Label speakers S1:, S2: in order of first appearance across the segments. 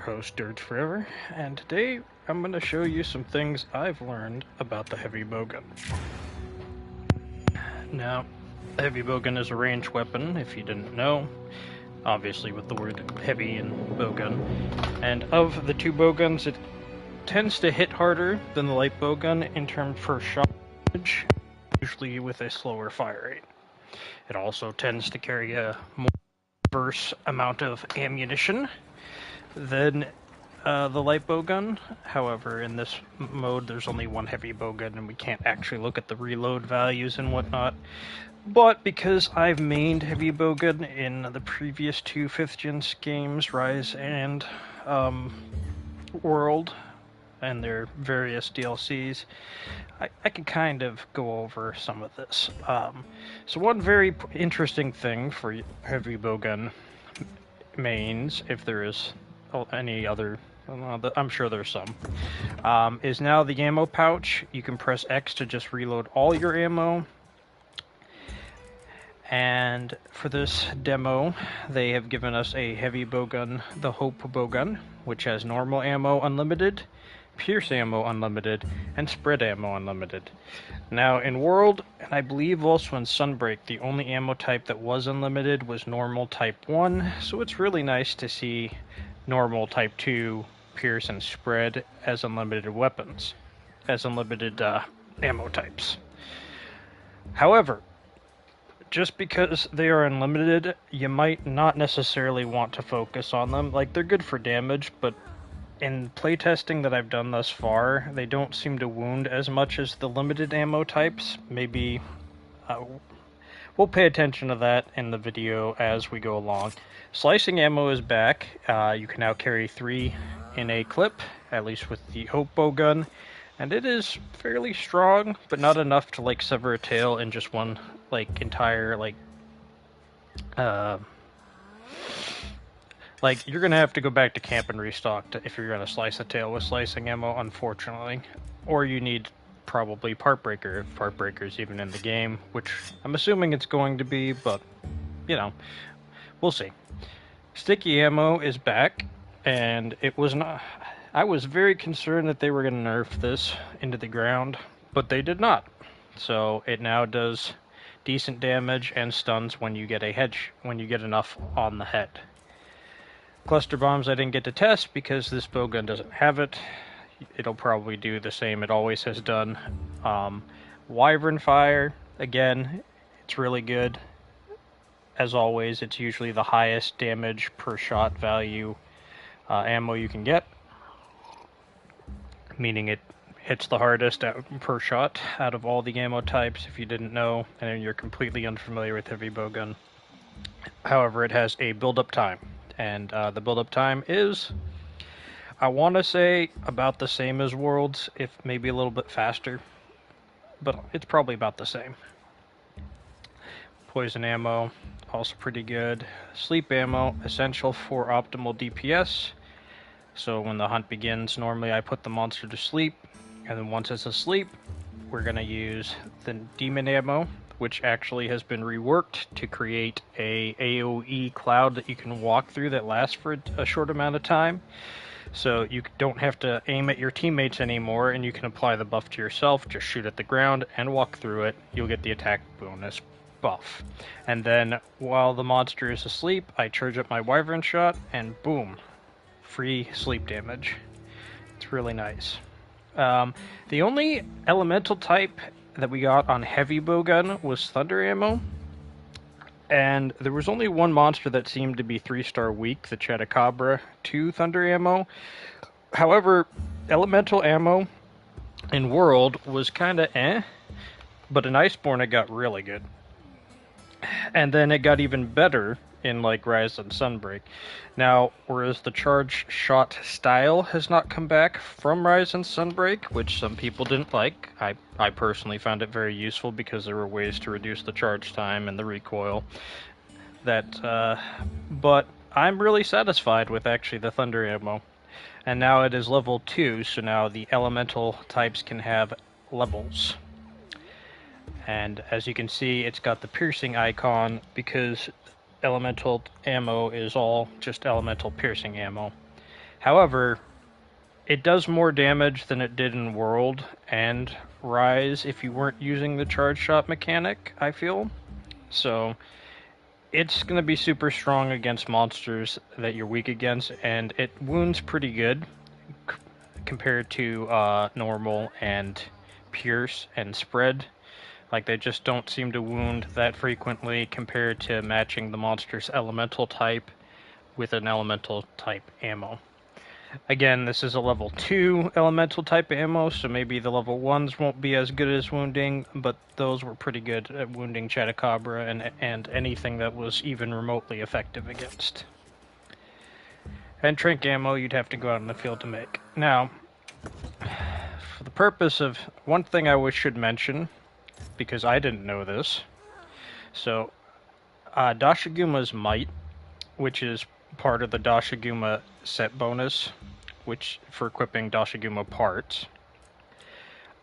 S1: host, Dirt Forever, and today I'm going to show you some things I've learned about the heavy bowgun. Now, the heavy bowgun is a ranged weapon, if you didn't know, obviously with the word heavy and bowgun. And of the two bowguns, it tends to hit harder than the light bowgun in terms per shot damage, usually with a slower fire rate. It also tends to carry a more diverse amount of ammunition than the light bowgun. However, in this mode, there's only one heavy bowgun, and we can't actually look at the reload values and whatnot. But because I've mained heavy bowgun in the previous two 5th Gen games, Rise and World, and their various DLCs, I can kind of go over some of this. So one very interesting thing for heavy bowgun mains, if there is any other, I'm sure there's some, is now the ammo pouch. You can press X to just reload all your ammo. And for this demo, they have given us a heavy bowgun, the Hope bowgun, which has normal ammo unlimited, pierce ammo unlimited, and spread ammo unlimited. Now in World, and I believe also in Sunbreak, the only ammo type that was unlimited was normal type 1, so it's really nice to see normal type 2, pierce, and spread as unlimited weapons, as unlimited ammo types. However, just because they are unlimited, you might not necessarily want to focus on them. Like, they're good for damage, but in playtesting that I've done thus far, they don't seem to wound as much as the limited ammo types. Maybe we'll pay attention to that in the video as we go along. Slicing ammo is back. You can now carry 3 in a clip, at least with the Hope bowgun, and it is fairly strong, but not enough to like sever a tail in just one entire you're gonna have to go back to camp and restock if you're gonna slice a tail with slicing ammo, unfortunately. Or you need probably part breaker, if part breaker is even in the game, which I'm assuming it's going to be, but you know, we'll see. Sticky ammo is back, and it was not. I was very concerned that they were gonna nerf this into the ground, but they did not. So it now does decent damage and stuns when you get enough on the head. Cluster bombs I didn't get to test because this bowgun doesn't have it. It'll probably do the same it always has done. Wyvern fire, again, it's really good. As always, it's usually the highest damage per shot value ammo you can get, meaning it hits the hardest per shot out of all the ammo types, if you didn't know, and you're completely unfamiliar with heavy bowgun. However, it has a build-up time, and the build-up time is, I want to say, about the same as Worlds, if maybe a little bit faster, but it's probably about the same. Poison ammo, also pretty good. Sleep ammo, essential for optimal DPS. So when the hunt begins, normally I put the monster to sleep, and then once it's asleep, we're going to use the demon ammo, which actually has been reworked to create a AoE cloud that you can walk through that lasts for a short amount of time. So you don't have to aim at your teammates anymore, and you can apply the buff to yourself, just shoot at the ground and walk through it. You'll get the attack bonus buff. And then while the monster is asleep, I charge up my Wyvern shot, and boom, free sleep damage. It's really nice. The only elemental type that we got on heavy bowgun was thunder ammo, and there was only one monster that seemed to be 3-star weak, the Chedicabra, to thunder ammo. However, elemental ammo in World was kinda but in Iceborne it got really good. And then it got even better in Rise and Sunbreak. Now, whereas the charge shot style has not come back from Rise and Sunbreak, which some people didn't like, I personally found it very useful because there were ways to reduce the charge time and the recoil. But I'm really satisfied with actually the thunder ammo. And now it is level 2, so now the elemental types can have levels. And as you can see, it's got the piercing icon because elemental ammo is all just elemental piercing ammo. However, it does more damage than it did in World and Rise if you weren't using the charge shot mechanic, I feel. So it's going to be super strong against monsters that you're weak against, and it wounds pretty good compared to normal and pierce and spread. Like, they just don't seem to wound that frequently compared to matching the monster's elemental type with an elemental type ammo. Again, this is a level 2 elemental type ammo, so maybe the level 1s won't be as good as wounding, but those were pretty good at wounding Chatacabra and anything that was even remotely effective against. And Trank ammo you'd have to go out in the field to make. Now, for the purpose of one thing I should mention, because I didn't know this, so Dashaguma's Might, which is part of the Dashaguma set bonus, which for equipping Dashaguma parts.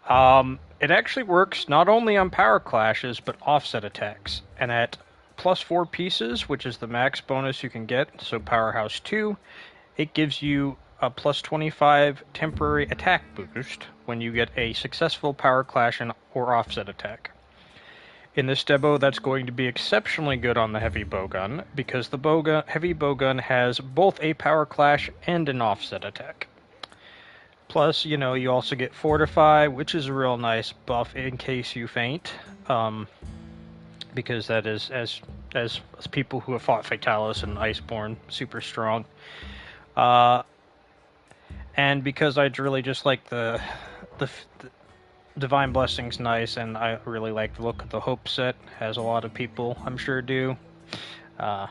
S1: It actually works not only on power clashes, but offset attacks. And at plus 4 pieces, which is the max bonus you can get, so Powerhouse 2, it gives you a plus 25 temporary attack boost when you get a successful power clash or offset attack. In this demo, that's going to be exceptionally good on the heavy bowgun, because the heavy bowgun has both a power clash and an offset attack. Plus, you know, you also get Fortify, which is a real nice buff in case you faint, because that is, as people who have fought Fatalis and Iceborne, super strong. And because I really just like the Divine Blessing's nice, and I really like the look of the Hope set, as a lot of people I'm sure do. The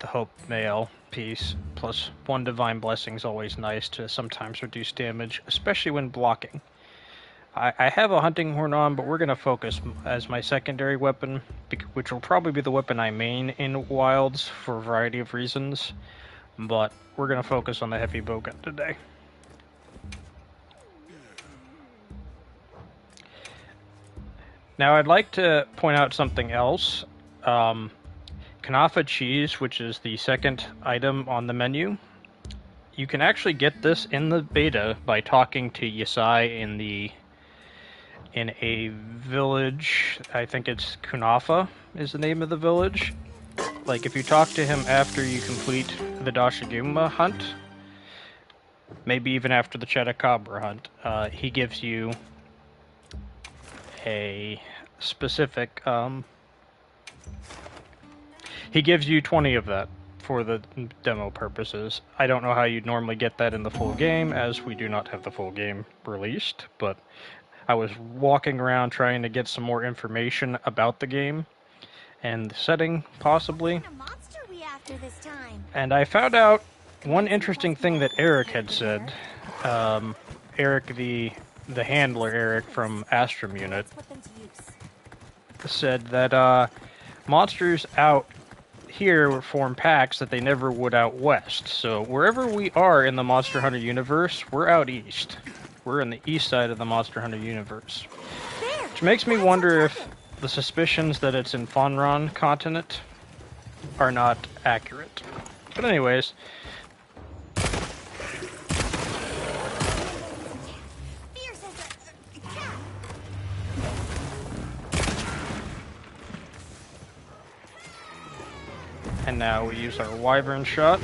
S1: Hope Mail piece, plus 1 Divine Blessing's always nice to sometimes reduce damage, especially when blocking. I have a Hunting Horn on, but we're going to focus as my secondary weapon, which will probably be the weapon I main in Wilds for a variety of reasons, but we're going to focus on the heavy bowgun today. Now, I'd like to point out something else. Kanafa cheese, which is the second item on the menu, you can actually get this in the beta by talking to Yasai in a village. I think it's Kunafa is the name of the village. Like, if you talk to him after you complete the Dashaguma hunt, maybe even after the Chatacabra hunt, he gives you a specific, he gives you 20 of that for the demo purposes. I don't know how you'd normally get that in the full game, as we do not have the full game released, but I was walking around trying to get some more information about the game and the setting, possibly. And I found out one interesting thing that Eric had said. Eric, the handler Eric from Astrum Unit, said that monsters out here form packs that they never would out west. So wherever we are in the Monster Hunter universe, we're out east. We're in the east side of the Monster Hunter universe. Which makes me wonder if the suspicions that it's in Fonron continent are not accurate. But anyways, and now we use our Wyvern shot.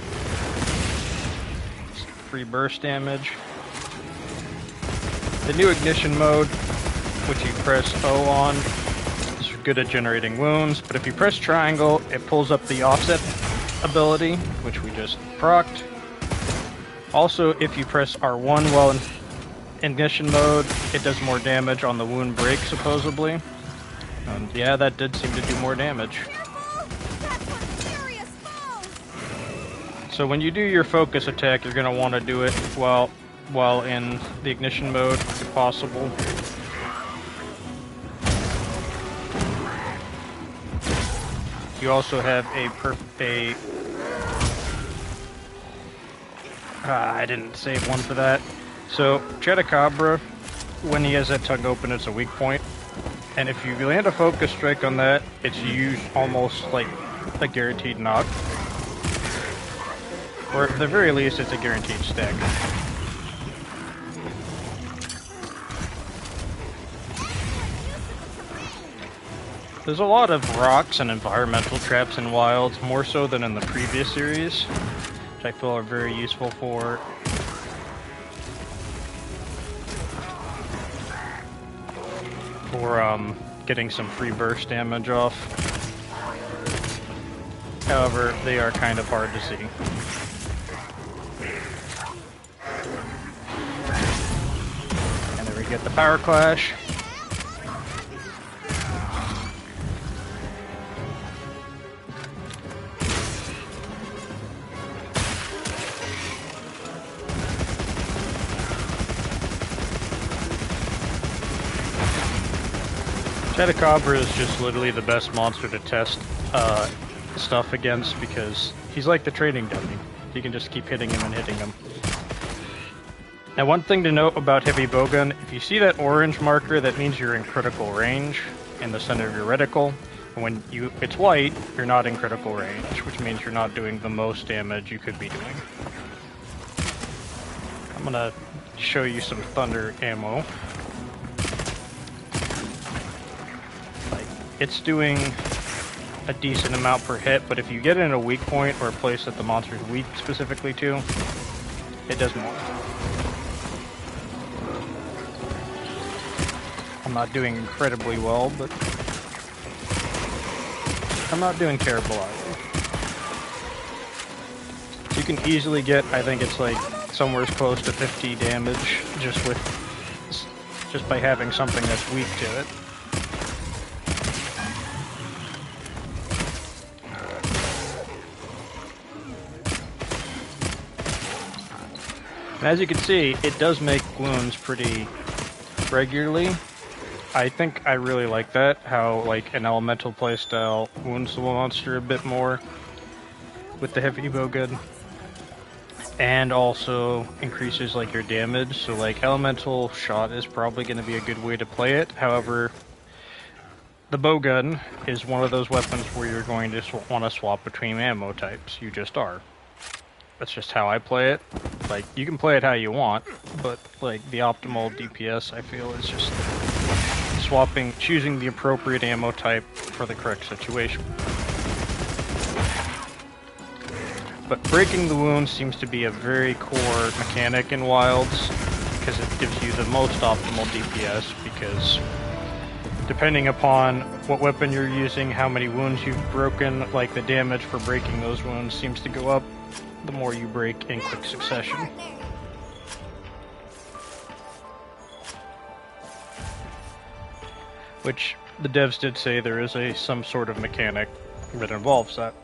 S1: Free burst damage. The new ignition mode, which you press O on, is good at generating wounds, but if you press triangle, it pulls up the offset ability, which we just procced. Also, if you press R1 while in ignition mode, it does more damage on the wound break, supposedly. And yeah, that did seem to do more damage. So when you do your focus attack, you're going to want to do it while in the ignition mode, if possible. You also have I didn't save one for that. So Chatacabra, when he has that tongue open, it's a weak point. And if you land a focus strike on that, it's used almost like a guaranteed knock. Or at the very least, it's a guaranteed stack. There's a lot of rocks and environmental traps in Wilds, more so than in the previous series, which I feel are very useful for getting some free burst damage off. However, they are kind of hard to see. And there we get the power clash. Chatacabra is just literally the best monster to test stuff against because he's like the training dummy. You can just keep hitting him and hitting him. Now, one thing to note about Heavy Bowgun, if you see that orange marker, that means you're in critical range in the center of your reticle. And when it's white, you're not in critical range, which means you're not doing the most damage you could be doing. I'm gonna show you some thunder ammo. It's doing a decent amount per hit, but if you get it in a weak point or a place that the monster's weak specifically to, it does more. I'm not doing incredibly well, but I'm not doing terrible either. So you can easily get, I think it's like somewhere close to 50 damage just by having something that's weak to it. And as you can see, it does make wounds pretty regularly. I think I really like that, how like an elemental playstyle wounds the monster a bit more with the Heavy Bowgun. And also increases like your damage, so like elemental shot is probably going to be a good way to play it. However, the bowgun is one of those weapons where you're going to want to swap between ammo types. You just are. That's just how I play it. Like, you can play it how you want, but like the optimal DPS I feel is just choosing the appropriate ammo type for the correct situation. But breaking the wounds seems to be a very core mechanic in Wilds, because it gives you the most optimal DPS, because depending upon what weapon you're using, how many wounds you've broken, like the damage for breaking those wounds seems to go up the more you break in quick succession. Which the devs did say there is some sort of mechanic that involves that.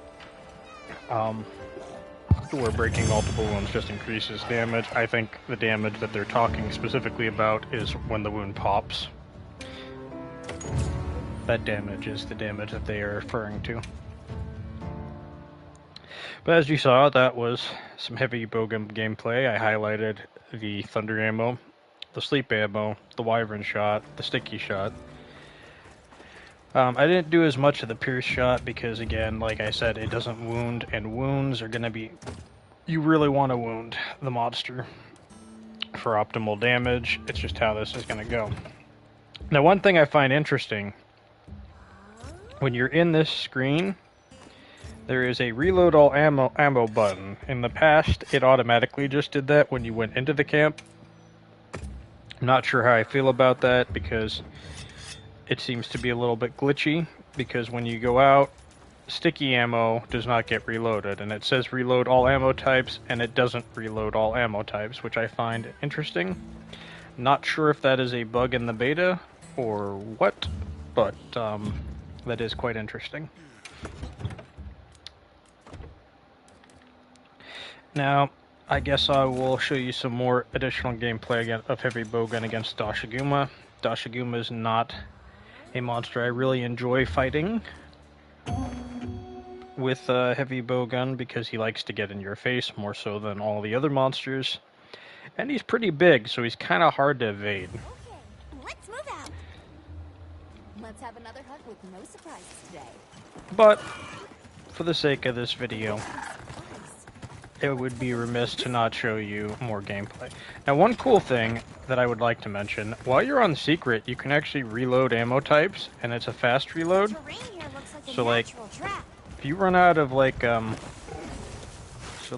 S1: Where breaking multiple wounds just increases damage. I think the damage that they're talking specifically about is when the wound pops. That damage is the damage that they are referring to. But as you saw, that was some Heavy Bowgun gameplay. I highlighted the thunder ammo, the sleep ammo, the wyvern shot, the sticky shot. I didn't do as much of the pierce shot because, again, like I said, it doesn't wound, and wounds are going to be... You really want to wound the monster for optimal damage. It's just how this is going to go. Now, one thing I find interesting, when you're in this screen, there is a reload all ammo button. In the past, it automatically just did that when you went into the camp. I'm not sure how I feel about that, because it seems to be a little bit glitchy, because when you go out, sticky ammo does not get reloaded, and it says reload all ammo types, and it doesn't reload all ammo types, which I find interesting. Not sure if that is a bug in the beta or what, but that is quite interesting. Now, I guess I will show you some more additional gameplay of Heavy Bowgun against Dashiguma. Dashiguma is not a monster I really enjoy fighting with Heavy Bowgun because he likes to get in your face more so than all the other monsters. And he's pretty big, so he's kind of hard to evade.
S2: Okay, let's move out. Let's have another hunt with no surprises today.
S1: But, for the sake of this video, it would be remiss to not show you more gameplay. Now, one cool thing that I would like to mention, while you're on Secret, you can actually reload ammo types, and it's a fast reload.
S2: Terrain here looks like a
S1: So, like,
S2: natural trap.
S1: if you run out of, like, so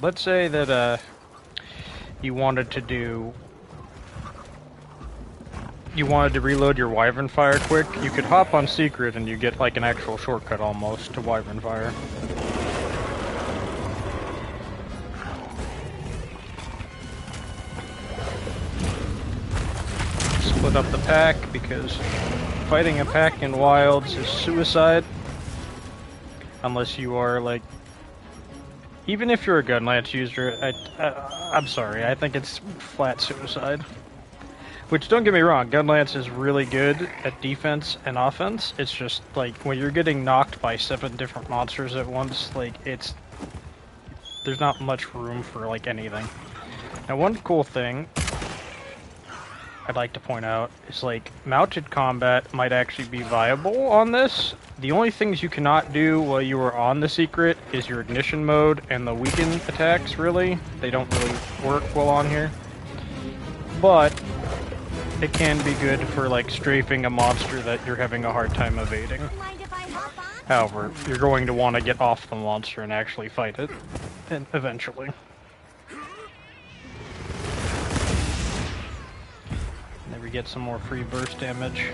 S1: let's say that, you wanted to reload your Wyvern Fire quick, you could hop on Secret and you get, like, an actual shortcut almost to Wyvern Fire. Split up the pack, because fighting a pack in wilds is suicide. Unless you are, like... Even if you're a gun lance user, I'm sorry, I think it's flat suicide. Which, don't get me wrong, gun lance is really good at defense and offense. It's just, like, when you're getting knocked by 7 different monsters at once, like, there's not much room for, like, anything. Now, one cool thing I'd like to point out is, like, mounted combat might actually be viable on this. The only things you cannot do while you are on the Secret is your ignition mode and the weaken attacks, really. They don't really work well on here. But it can be good for, like, strafing a monster that you're having a hard time evading.
S2: Mind if I hop on?
S1: However, you're going to want to get off the monster and actually fight it, and eventually. There we get some more free burst damage.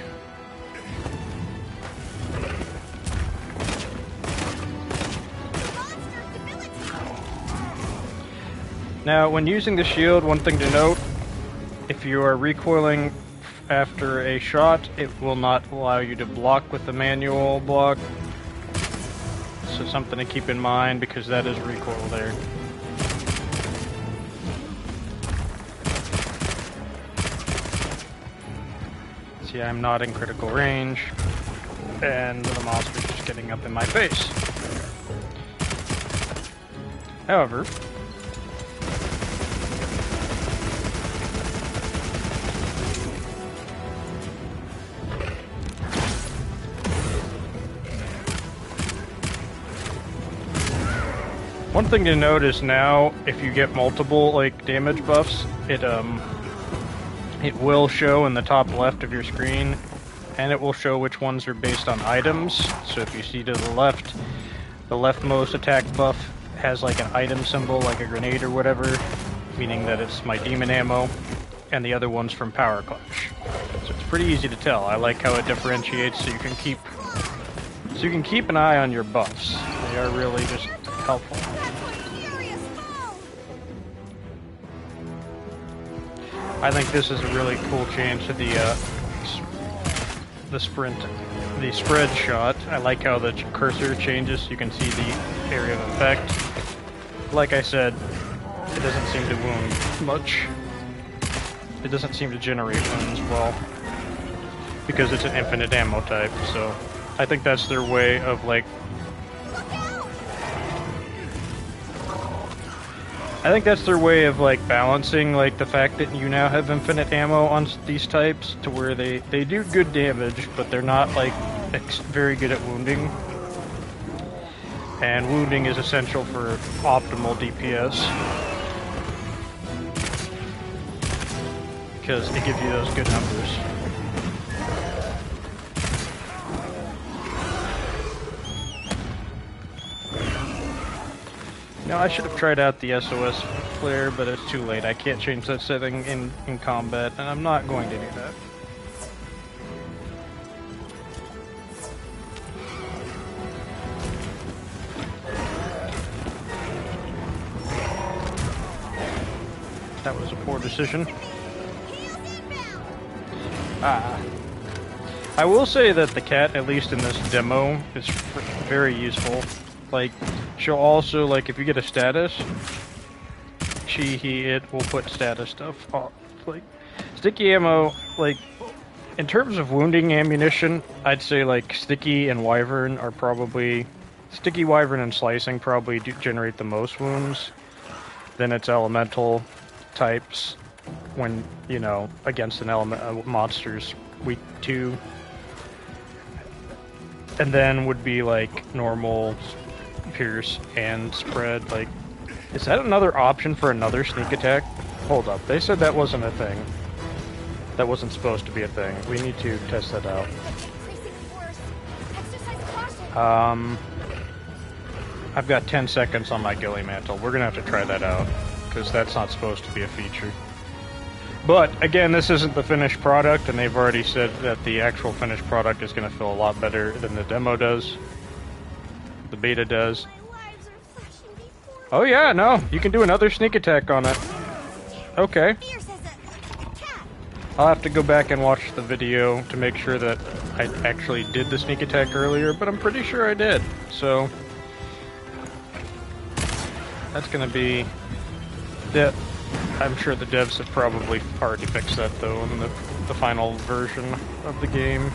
S1: Now, when using the shield, one thing to note, if you are recoiling after a shot, it will not allow you to block with the manual block. So something to keep in mind, because that is recoil there. See, I'm not in critical range, and the monster's just getting up in my face. However, one thing to note is now, if you get multiple, like, damage buffs, it will show in the top left of your screen, and it will show which ones are based on items. So if you see to the leftmost attack buff has, like, an item symbol, like a grenade or whatever, meaning that it's my demon ammo, and the other one's from Power Clutch. So it's pretty easy to tell. I like how it differentiates, so you can keep an eye on your buffs. They are really just helpful. I think this is a really cool change to the spread shot. I like how the cursor changes. You can see the area of effect. Like I said, it doesn't seem to wound much. It doesn't seem to generate wounds well, because it's an infinite ammo type. So I think that's their way of, like, balancing, like, the fact that you now have infinite ammo on these types, to where they do good damage, but they're not, like, very good at wounding. And wounding is essential for optimal DPS, because it gives you those good numbers. Now, I should have tried out the SOS flare, but it's too late. I can't change that setting in combat, and I'm not going to do that. That was a poor decision. I will say that the cat, at least in this demo, is very useful. Like, she'll also, like, if you get a status, it will put status stuff off. Like, sticky ammo, like, in terms of wounding ammunition, I'd say, like, sticky and wyvern are probably... Sticky, wyvern, and slicing probably do generate the most wounds. Then it's elemental types, when, you know, against an element monsters weak 2. And then would be, like, normal, pierce, and spread. Like, Is that another option for another sneak attack? Hold up, they said that wasn't a thing. That wasn't supposed to be a thing. We need to test that out. I've got 10 seconds on my ghillie mantle. We're gonna have to try that out, because that's not supposed to be a feature. But, again, this isn't the finished product, and they've already said that the actual finished product is gonna feel a lot better than the demo does. The beta does. Oh yeah, no, you can do another sneak attack on it. Okay. I'll have to go back and watch the video to make sure that I actually did the sneak attack earlier, but I'm pretty sure I did. So that's gonna be that. I'm sure the devs have probably already fixed that though in the final version of the game,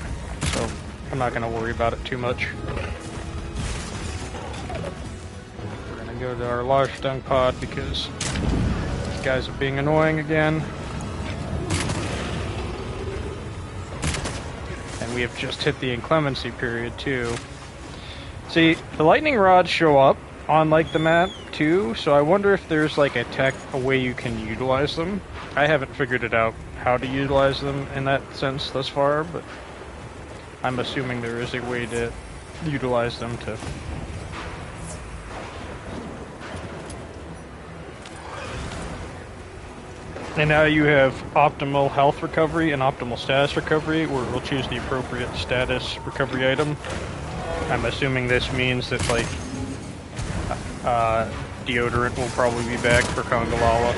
S1: so I'm not gonna worry about it too much. We're gonna go to our large dunk pod because these guys are being annoying again. And we have just hit the inclemency period too. See, the lightning rods show up on like the map too, so I wonder if there's like a way you can utilize them. I haven't figured it out how to utilize them in that sense thus far, but I'm assuming there is a way to utilize them to. And now you have optimal health recovery and optimal status recovery, where we'll choose the appropriate status recovery item. I'm assuming this means that like deodorant will probably be back for Kongalala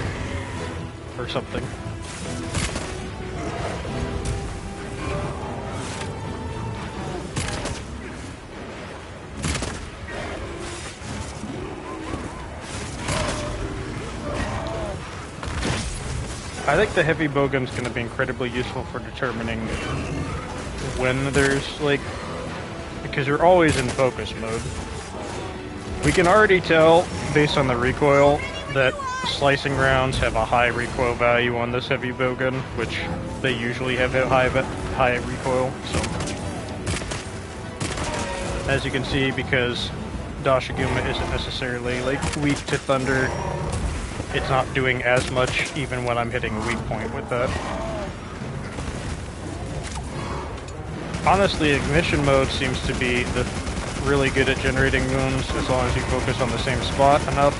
S1: or something. I think the heavy bowgun's going to be incredibly useful for determining when there's like, because you're always in focus mode. We can already tell, based on the recoil, that slicing rounds have a high recoil value on this heavy bowgun, which they usually have a high recoil, so. As you can see, because Dashiguma isn't necessarily like weak to thunder, it's not doing as much even when I'm hitting a weak point with that. Honestly, ignition mode seems to be really good at generating wounds as long as you focus on the same spot enough.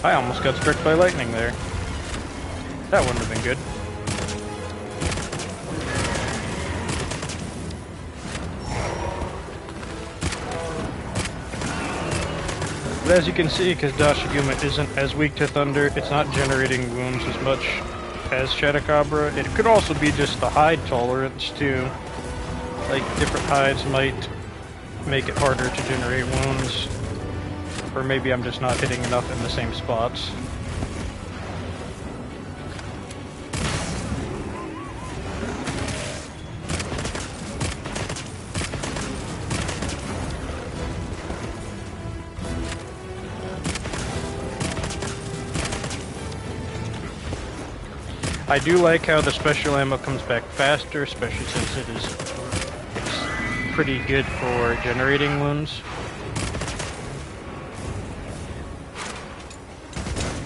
S1: I almost got struck by lightning there. That wouldn't have been good. But as you can see, because Dashiguma isn't as weak to thunder, it's not generating wounds as much as Shadowcabra. It could also be just the hide tolerance too. Like, different hides might make it harder to generate wounds. Or maybe I'm just not hitting enough in the same spots. I do like how the special ammo comes back faster, especially since it's pretty good for generating wounds.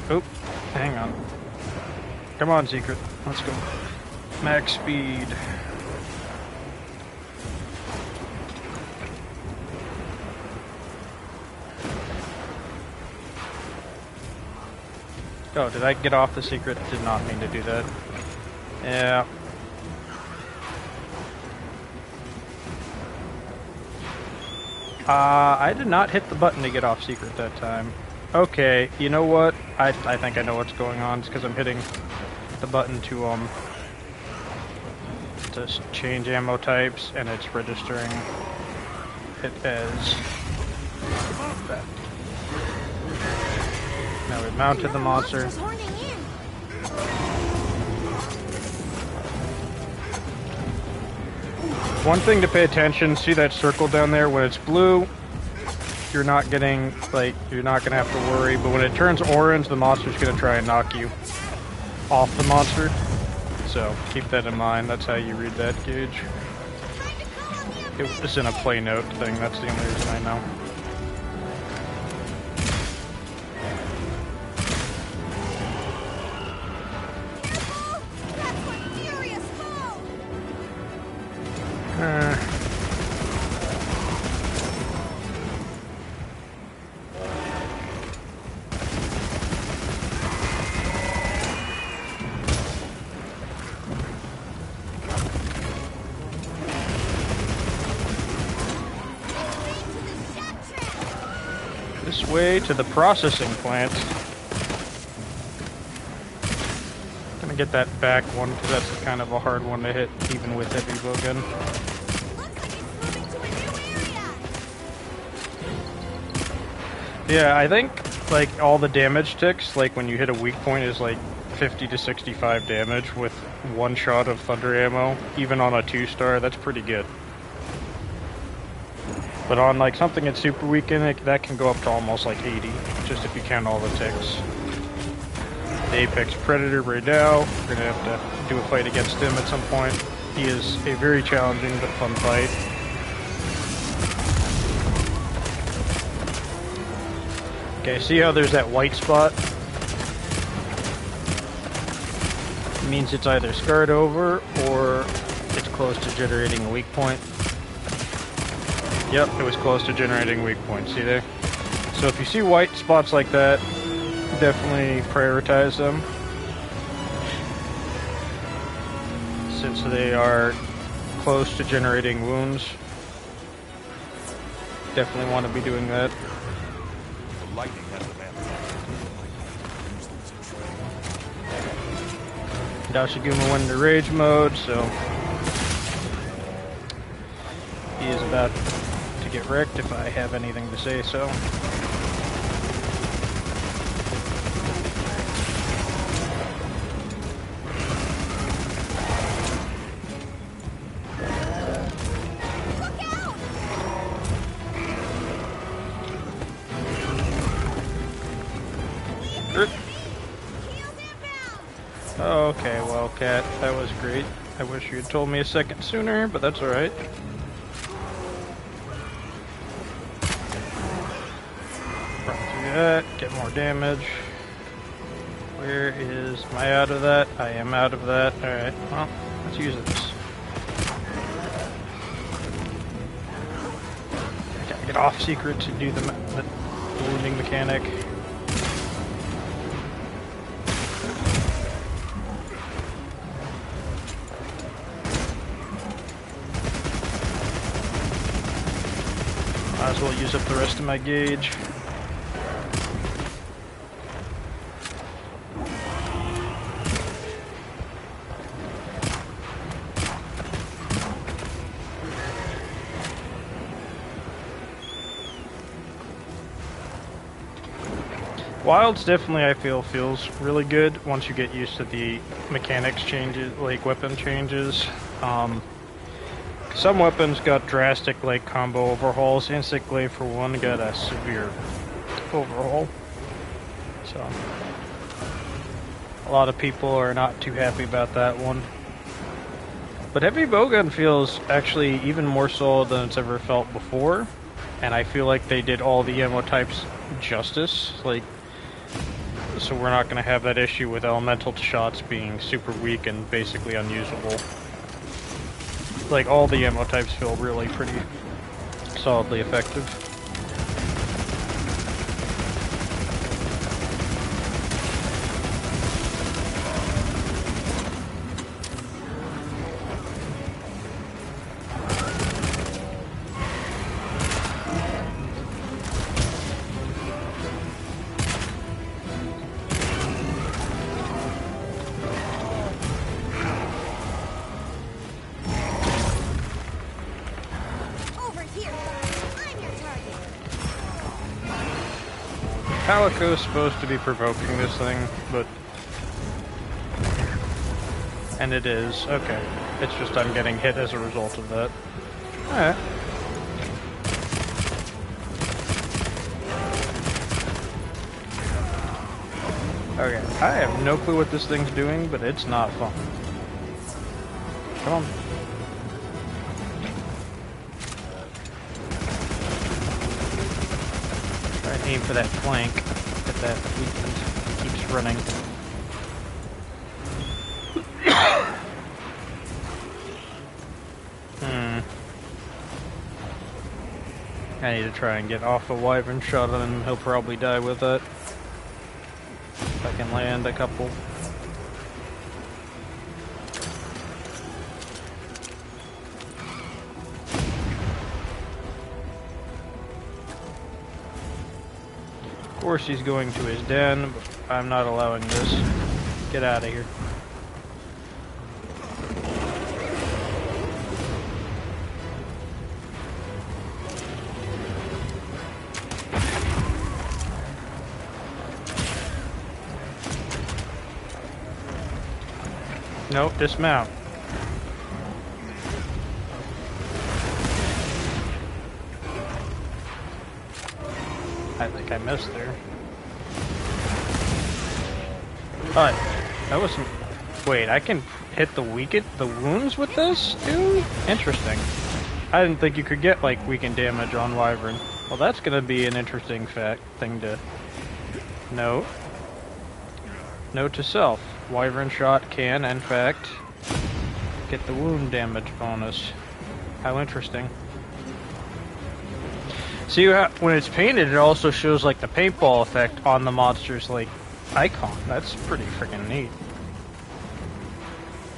S1: Oh, hang on. Come on, Secret. Let's go. Max speed. Oh, did I get off the Secret? Did not mean to do that. Yeah. I did not hit the button to get off Secret that time. Okay, you know what? I think I know what's going on. It's because I'm hitting the button to change ammo types, and it's registering it as that. Now we've mounted the monster. One thing to pay attention, see that circle down there? When it's blue, you're not getting, like, you're not going to have to worry, but when it turns orange, the monster's going to try and knock you. off the monster. So keep that in mind. That's how you read that gauge. It was in a play note thing. That's the only reason I know. This way to the processing plant. Gonna get that back one because that's kind of a hard one to hit, even with heavy bowgun. Yeah, I think like all the damage ticks, like when you hit a weak point, is like 50 to 65 damage with one shot of thunder ammo, even on a 2-star. That's pretty good. But on like something that's super weakened, that can go up to almost like 80, just if you count all the ticks. The Apex Predator right now, we're gonna have to do a fight against him at some point. He is a very challenging but fun fight. Okay, see how there's that white spot? It means it's either scarred over or it's close to generating a weak point. Yep, it was close to generating weak points, see there? So if you see white spots like that, definitely prioritize them. Since they are close to generating wounds. Definitely want to be doing that.
S3: The lightning has the man.
S1: Dashiguma went into rage mode, so he is about to get wrecked if I have anything to say so. Okay, well, Cat, that was great. I wish you had told me a second sooner, but that's alright. Run through that, get more damage. Where is... am I out of that? I am out of that. Alright, well, let's use this. Gotta get off secret to do the wounding mechanic. Might as well use up the rest of my gauge. Wilds definitely, I feel, feels really good once you get used to the mechanics changes, like weapon changes. Some weapons got drastic like combo overhauls. Insect Glaive for one got a severe overhaul. So a lot of people are not too happy about that one. But heavy bowgun feels actually even more solid than it's ever felt before. And I feel like they did all the ammo types justice. Like, so we're not going to have that issue with elemental shots being super weak and basically unusable. Like, all the ammo types feel really pretty solidly effective. Calico's supposed to be provoking this thing, but... and it is. Okay. It's just I'm getting hit as a result of that. Alright. Okay, I have no clue what this thing's doing, but it's not fun. Come on. Try and aim for that flank. Get that weakness. Keeps running. I need to try and get off a wyvern shot on him. He'll probably die with it. If I can land a couple. Of course he's going to his den, but I'm not allowing this. Get out of here. Nope, dismount. I think I missed there. Alright, that wasn't... Wait, I can hit the wounds with this, too? Interesting. I didn't think you could get, like, weakened damage on wyvern. Well, that's gonna be an interesting thing to note. Note to self. Wyvern shot can, in fact, get the wound damage bonus. How interesting. See, when it's painted, it also shows, like, the paintball effect on the monster's, like, icon. That's pretty freaking neat.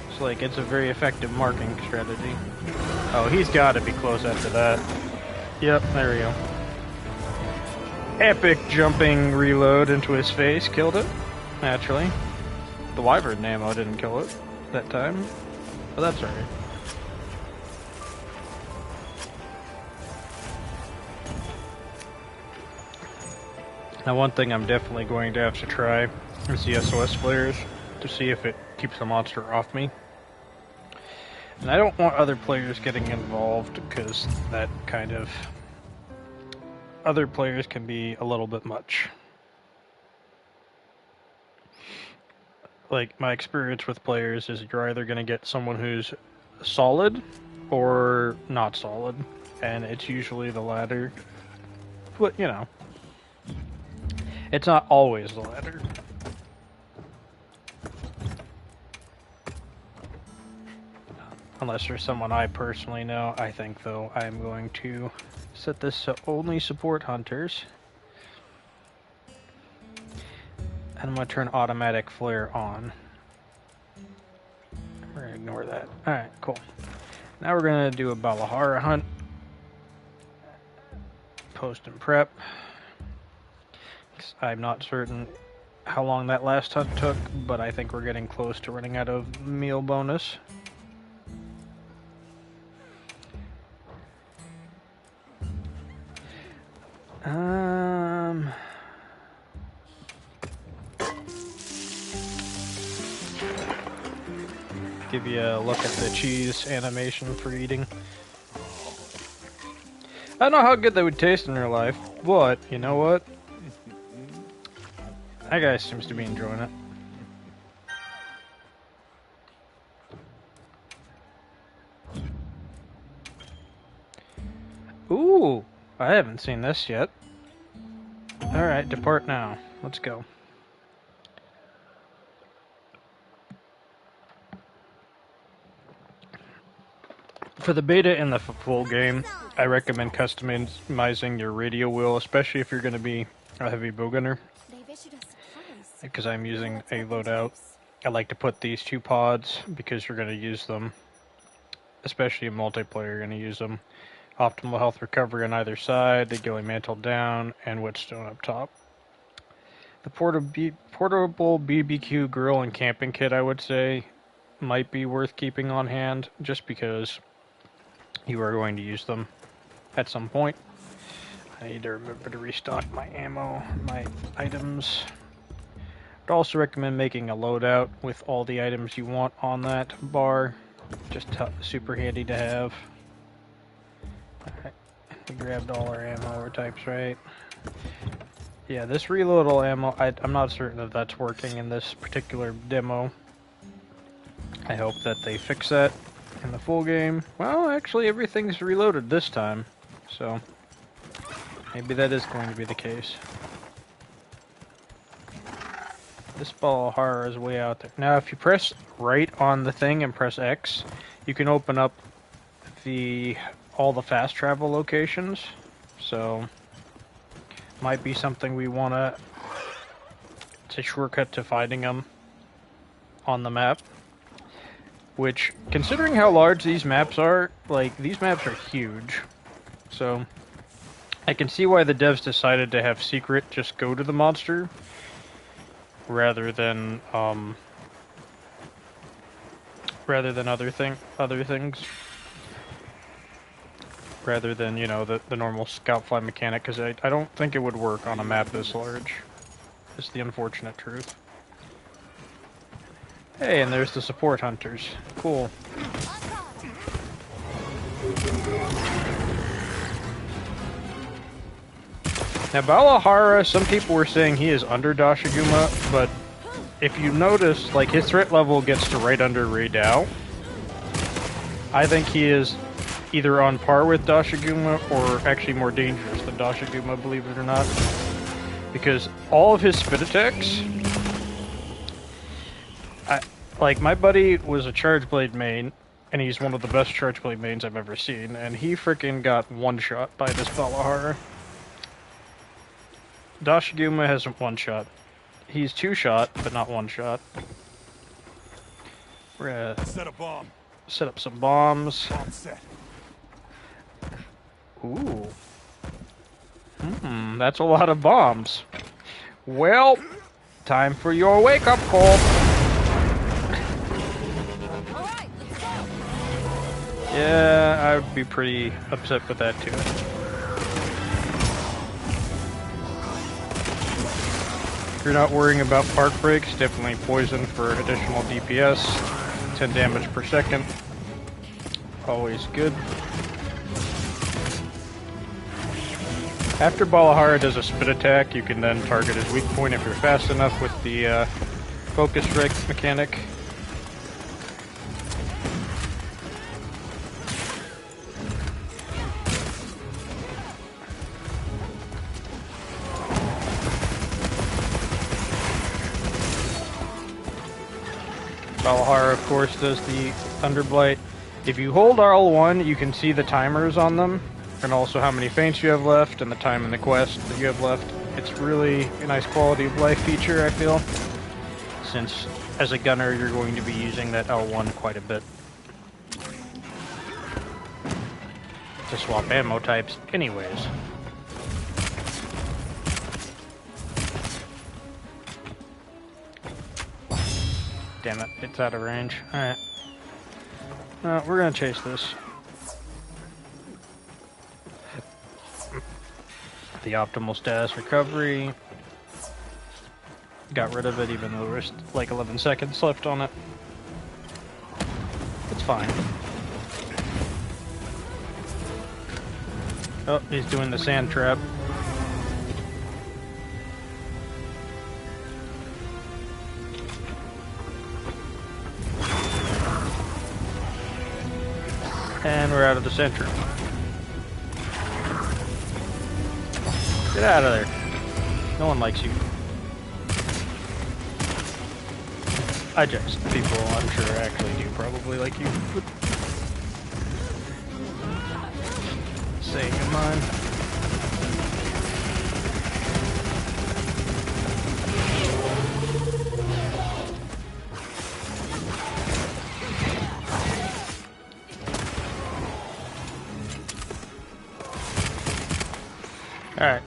S1: It's like, it's a very effective marking strategy. Oh, he's gotta be close after that. Yep, there we go. Epic jumping reload into his face. Killed it. Naturally. The wyvern ammo didn't kill it that time. But that's alright. Now one thing I'm definitely going to have to try is the SOS flares to see if it keeps the monster off me. And I don't want other players getting involved because that kind of... Other players can be a little bit much. Like, my experience with players is you're either going to get someone who's solid or not solid. And it's usually the latter. But, you know. It's not always the latter. Unless there's someone I personally know. I think, though, I'm going to set this to only support hunters. And I'm going to turn automatic flare on. We're going to ignore that. Alright, cool. Now we're going to do a Balahara hunt. Post and prep. I'm not certain how long that last hunt took, but I think we're getting close to running out of meal bonus. Give you a look at the cheese animation for eating. I don't know how good that would taste in real life, but you know what? That guy seems to be enjoying it. Ooh, I haven't seen this yet. Alright, depart now. Let's go. For the beta and the full game, I recommend customizing your radio wheel, especially if you're going to be a heavy bowgunner. Because I'm using a loadout. I like to put these two pods because you're going to use them, especially in multiplayer, you're going to use them. Optimal health recovery on either side, the Gilly Mantle down, and Whetstone up top. The portable BBQ grill and camping kit, I would say, might be worth keeping on hand, just because you are going to use them at some point. I need to remember to restock my ammo, my items. I'd also recommend making a loadout with all the items you want on that bar. Just super handy to have. Alright, we grabbed all our ammo or types, right? Yeah, this reloadable ammo, I'm not certain if that's working in this particular demo. I hope that they fix that in the full game. Well, actually everything's reloaded this time, so maybe that is going to be the case. This ball of horror is way out there. Now, if you press right on the thing and press X, you can open up all the fast travel locations. So, might be something we want to... It's a shortcut to finding them on the map. Which, considering how large these maps are, like, these maps are huge. So, I can see why the devs decided to have secret just go to the monster rather than other things, rather than, you know, the normal scout fly mechanic, because I don't think it would work on a map this large. It's the unfortunate truth. Hey, and there's the support hunters. Cool. Now, Balahara, some people were saying he is under Dashiguma, but if you notice, like, his threat level gets to right under Raidao. I think he is either on par with Dashiguma or actually more dangerous than Dashiguma, believe it or not. Because all of his spit attacks... like, my buddy was a Charge Blade main, and he's one of the best Charge Blade mains I've ever seen, and he freaking got one-shot by this Balahara. Dashiguma has one shot. He's two-shot, but not one-shot. We're gonna
S3: Set a bomb.
S1: set up some bombs.
S3: Bomb set.
S1: Ooh. That's a lot of bombs. Well, time for your wake-up call.
S2: Alright, let's go!
S1: Yeah, I'd be pretty upset with that too. If you're not worrying about park breaks, definitely poison for additional DPS. 10 damage per second. Always good. After Balahara does a spit attack, you can then target his weak point if you're fast enough with the focus strike mechanic. Balahara, of course, does the Thunderblight. If you hold R1, you can see the timers on them, and also how many feints you have left, and the time in the quest that you have left. It's really a nice quality of life feature, I feel, since as a gunner you're going to be using that L1 quite a bit to swap ammo types anyways. Damn it, it's out of range. Alright. We're gonna chase this. The optimal status recovery. Got rid of it even though there's like 11 seconds left on it. It's fine. Oh, he's doing the sand trap. And we're out of the center. Get out of there. No one likes you. I just, people I'm sure actually do probably like you. Saying in mine. Alright.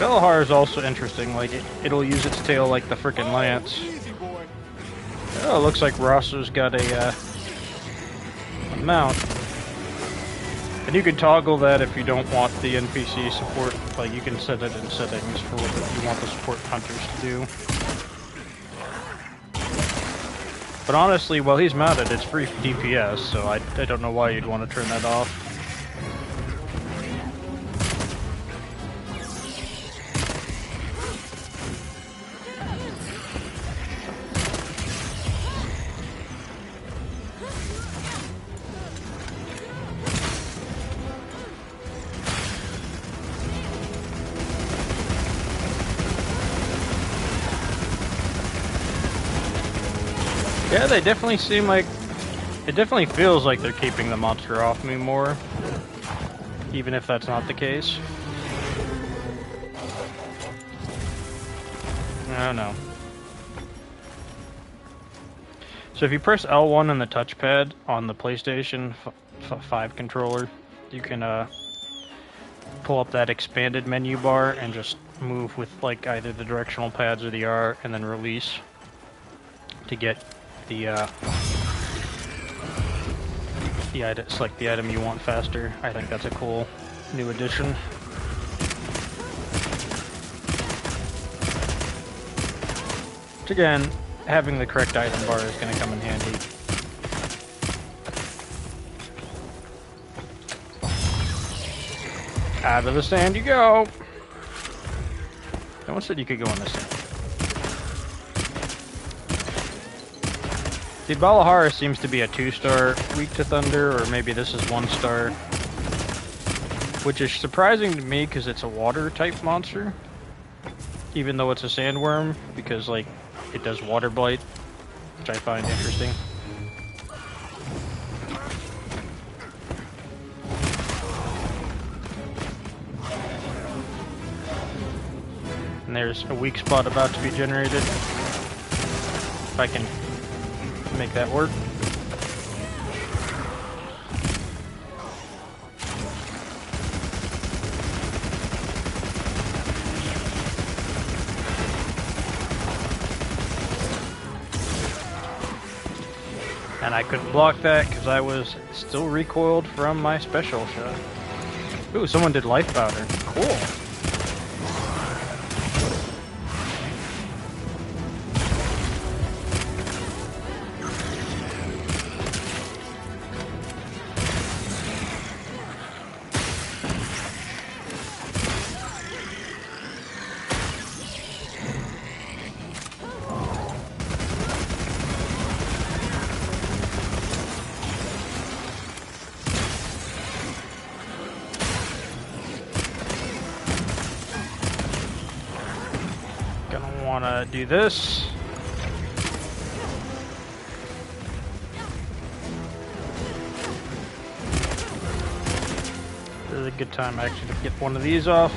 S1: Belahar is also interesting, like it'll use its tail like the frickin' lance. Oh, looks like Rosso's got a mount. And you can toggle that if you don't want the NPC support, like you can set it in settings for what you want the support hunters to do. But honestly, while he's mounted, it's free DPS, so I don't know why you'd want to turn that off. Yeah, they definitely seem like... It definitely feels like they're keeping the monster off me more. Even if that's not the case. I don't know. So if you press L1 on the touchpad on the PlayStation 5 controller, you can pull up that expanded menu bar and just move with like either the directional pads or the R, and then release to get the item, select the item you want faster. I think that's a cool new addition. Which again, having the correct item bar is going to come in handy. Out of the sand you go! No one said you could go in the sand. The Balahara seems to be a 2-star, weak to thunder, or maybe this is 1-star. Which is surprising to me because it's a water-type monster. Even though it's a sandworm, because like it does water blight, which I find interesting. And there's a weak spot about to be generated. If I can make that work. And I couldn't block that because I was still recoiled from my special shot. Ooh, someone did life powder. Cool. Want to do this. This is a good time actually to get one of these off.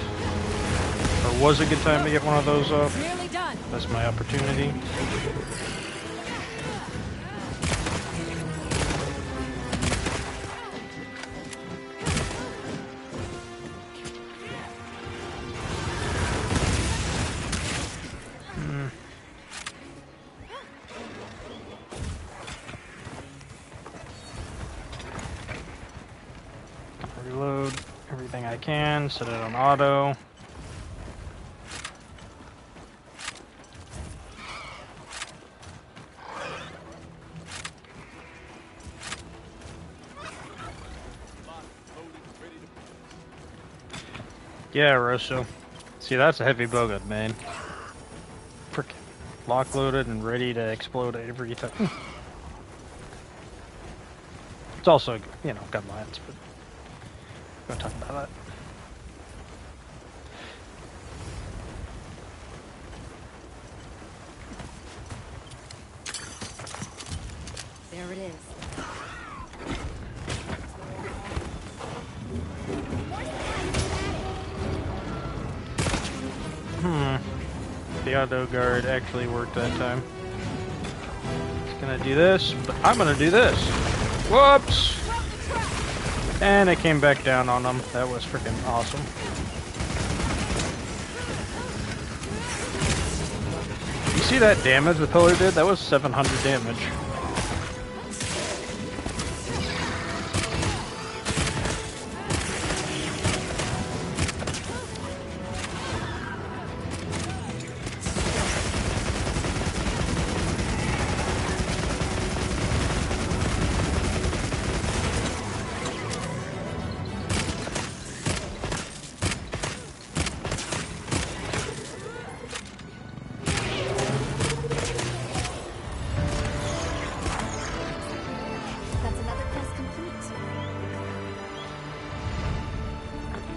S1: Or was a good time to get one of those off.
S2: Nearly done.
S1: That's my opportunity. Reload everything I can, set it on auto. Yeah, Rosso. See, that's a heavy bowgun, man. Frickin' lock loaded and ready to explode everything. It's also, you know, gun lines, but we're gonna talk about that.
S2: There it is.
S1: The auto guard actually worked that time. It's gonna do this, but I'm gonna do this. Whoops! And it came back down on them. That was freaking awesome. You see that damage the pillar did? That was 700 damage.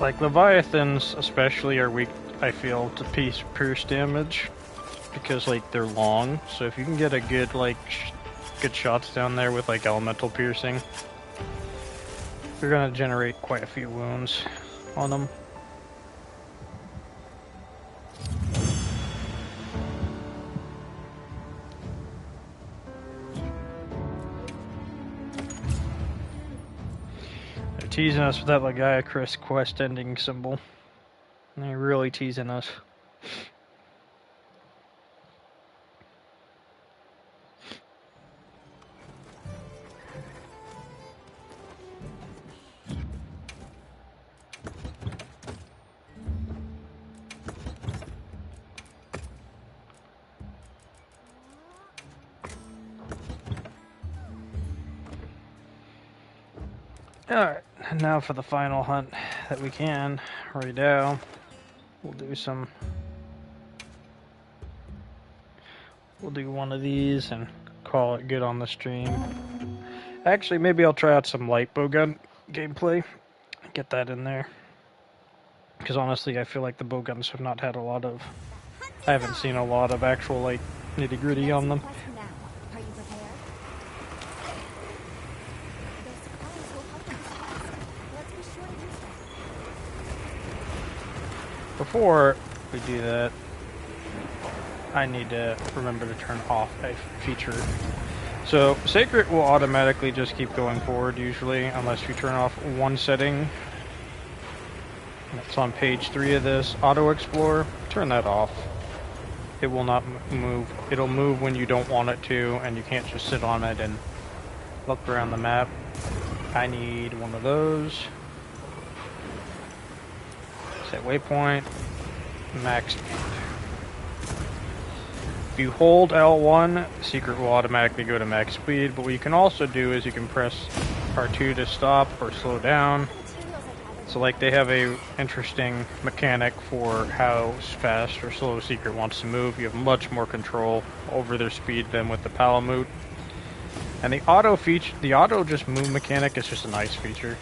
S1: Like, Leviathans especially are weak, I feel, to pierce damage. Because, like, they're long. So if you can get a good, like, good shots down there with like elemental piercing. We're gonna generate quite a few wounds on them. They're teasing us with that Legaia Chris quest ending symbol. They're really teasing us. Alright, now for the final hunt that we can, right now. We'll do one of these and call it good on the stream. Actually, maybe I'll try out some light bowgun gameplay. Get that in there. Because honestly, I feel like the bowguns have not had a lot of... I haven't seen a lot of actual, like, nitty-gritty on them.
S2: Are you prepared? Those supplies will help in this quest. Let's be sure to use them.
S1: Before we do that, I need to remember to turn off a feature. So, Sacred will automatically just keep going forward, usually, unless you turn off one setting. It's on page 3 of this. Auto Explore, turn that off. It will not move. It'll move when you don't want it to, and you can't just sit on it and look around the map. I need one of those. Set waypoint, max speed. If you hold L1, Secret will automatically go to max speed, but what you can also do is you can press R2 to stop or slow down. So like they have a interesting mechanic for how fast or slow Secret wants to move. You have much more control over their speed than with the Palamute. And the auto just move mechanic is just a nice feature.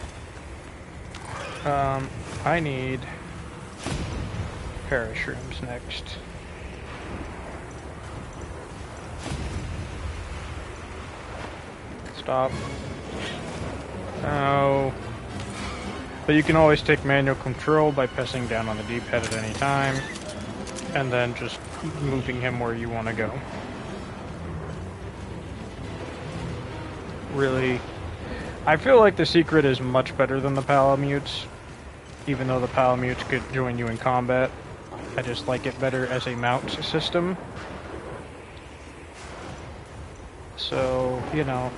S1: I need parashrooms next. Stop. Oh. But you can always take manual control by pressing down on the D-pad at any time, and then just moving him where you want to go. Really, I feel like the Secret is much better than the Palamutes, even though the Palamutes could join you in combat. I just like it better as a mount system. So, you know.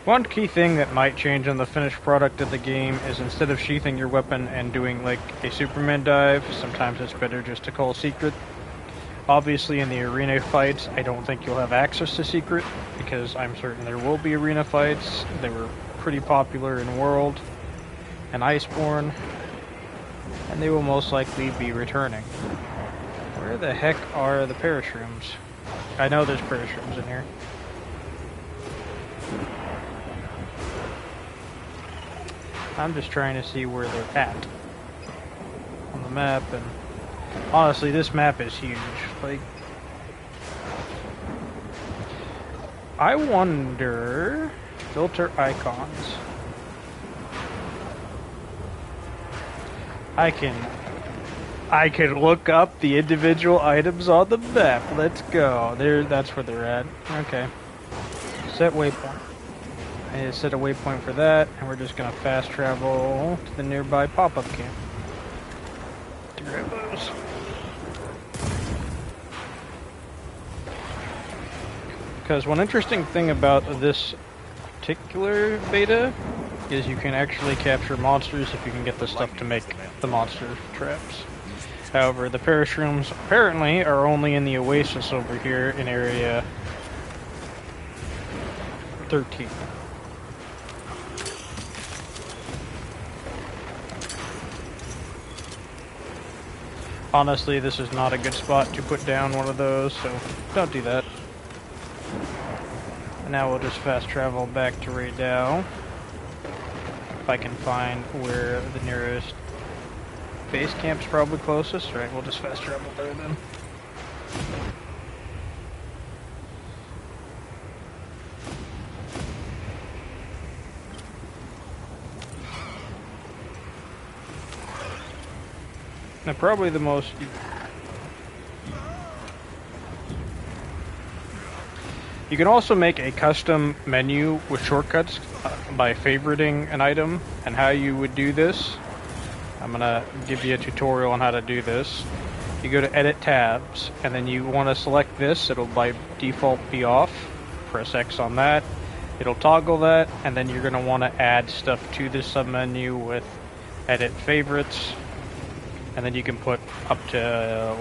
S1: One key thing that might change on the finished product of the game is instead of sheathing your weapon and doing like a Superman dive, sometimes it's better just to call Secret. Obviously in the arena fights, I don't think you'll have access to Secret, because I'm certain there will be arena fights. They were pretty popular in World and Iceborne, and they will most likely be returning. Where the heck are the parashrooms? I know there's parashrooms in here. I'm just trying to see where they're at on the map, and honestly, this map is huge. Like, I wonder, filter icons. I can look up the individual items on the map. Let's go. That's where they're at. Okay. Set waypoint. I need to set a waypoint for that, and we're just gonna fast travel to the nearby pop-up camp to grab those. Because one interesting thing about this particular beta is you can actually capture monsters if you can get the stuff to make the monster traps. However, the parashrooms apparently are only in the oasis over here in area 13. Honestly, this is not a good spot to put down one of those, so don't do that. Now we'll just fast travel back to Raydal. If I can find where the nearest base camp's probably closest. Right, we'll just fast travel there then. Now, probably the most... You can also make a custom menu with shortcuts by favoriting an item, and how you would do this. I'm gonna give you a tutorial on how to do this. You go to Edit Tabs, and then you want to select this. It'll by default be off. Press X on that. It'll toggle that, and then you're going to want to add stuff to this submenu with Edit Favorites. And then you can put up to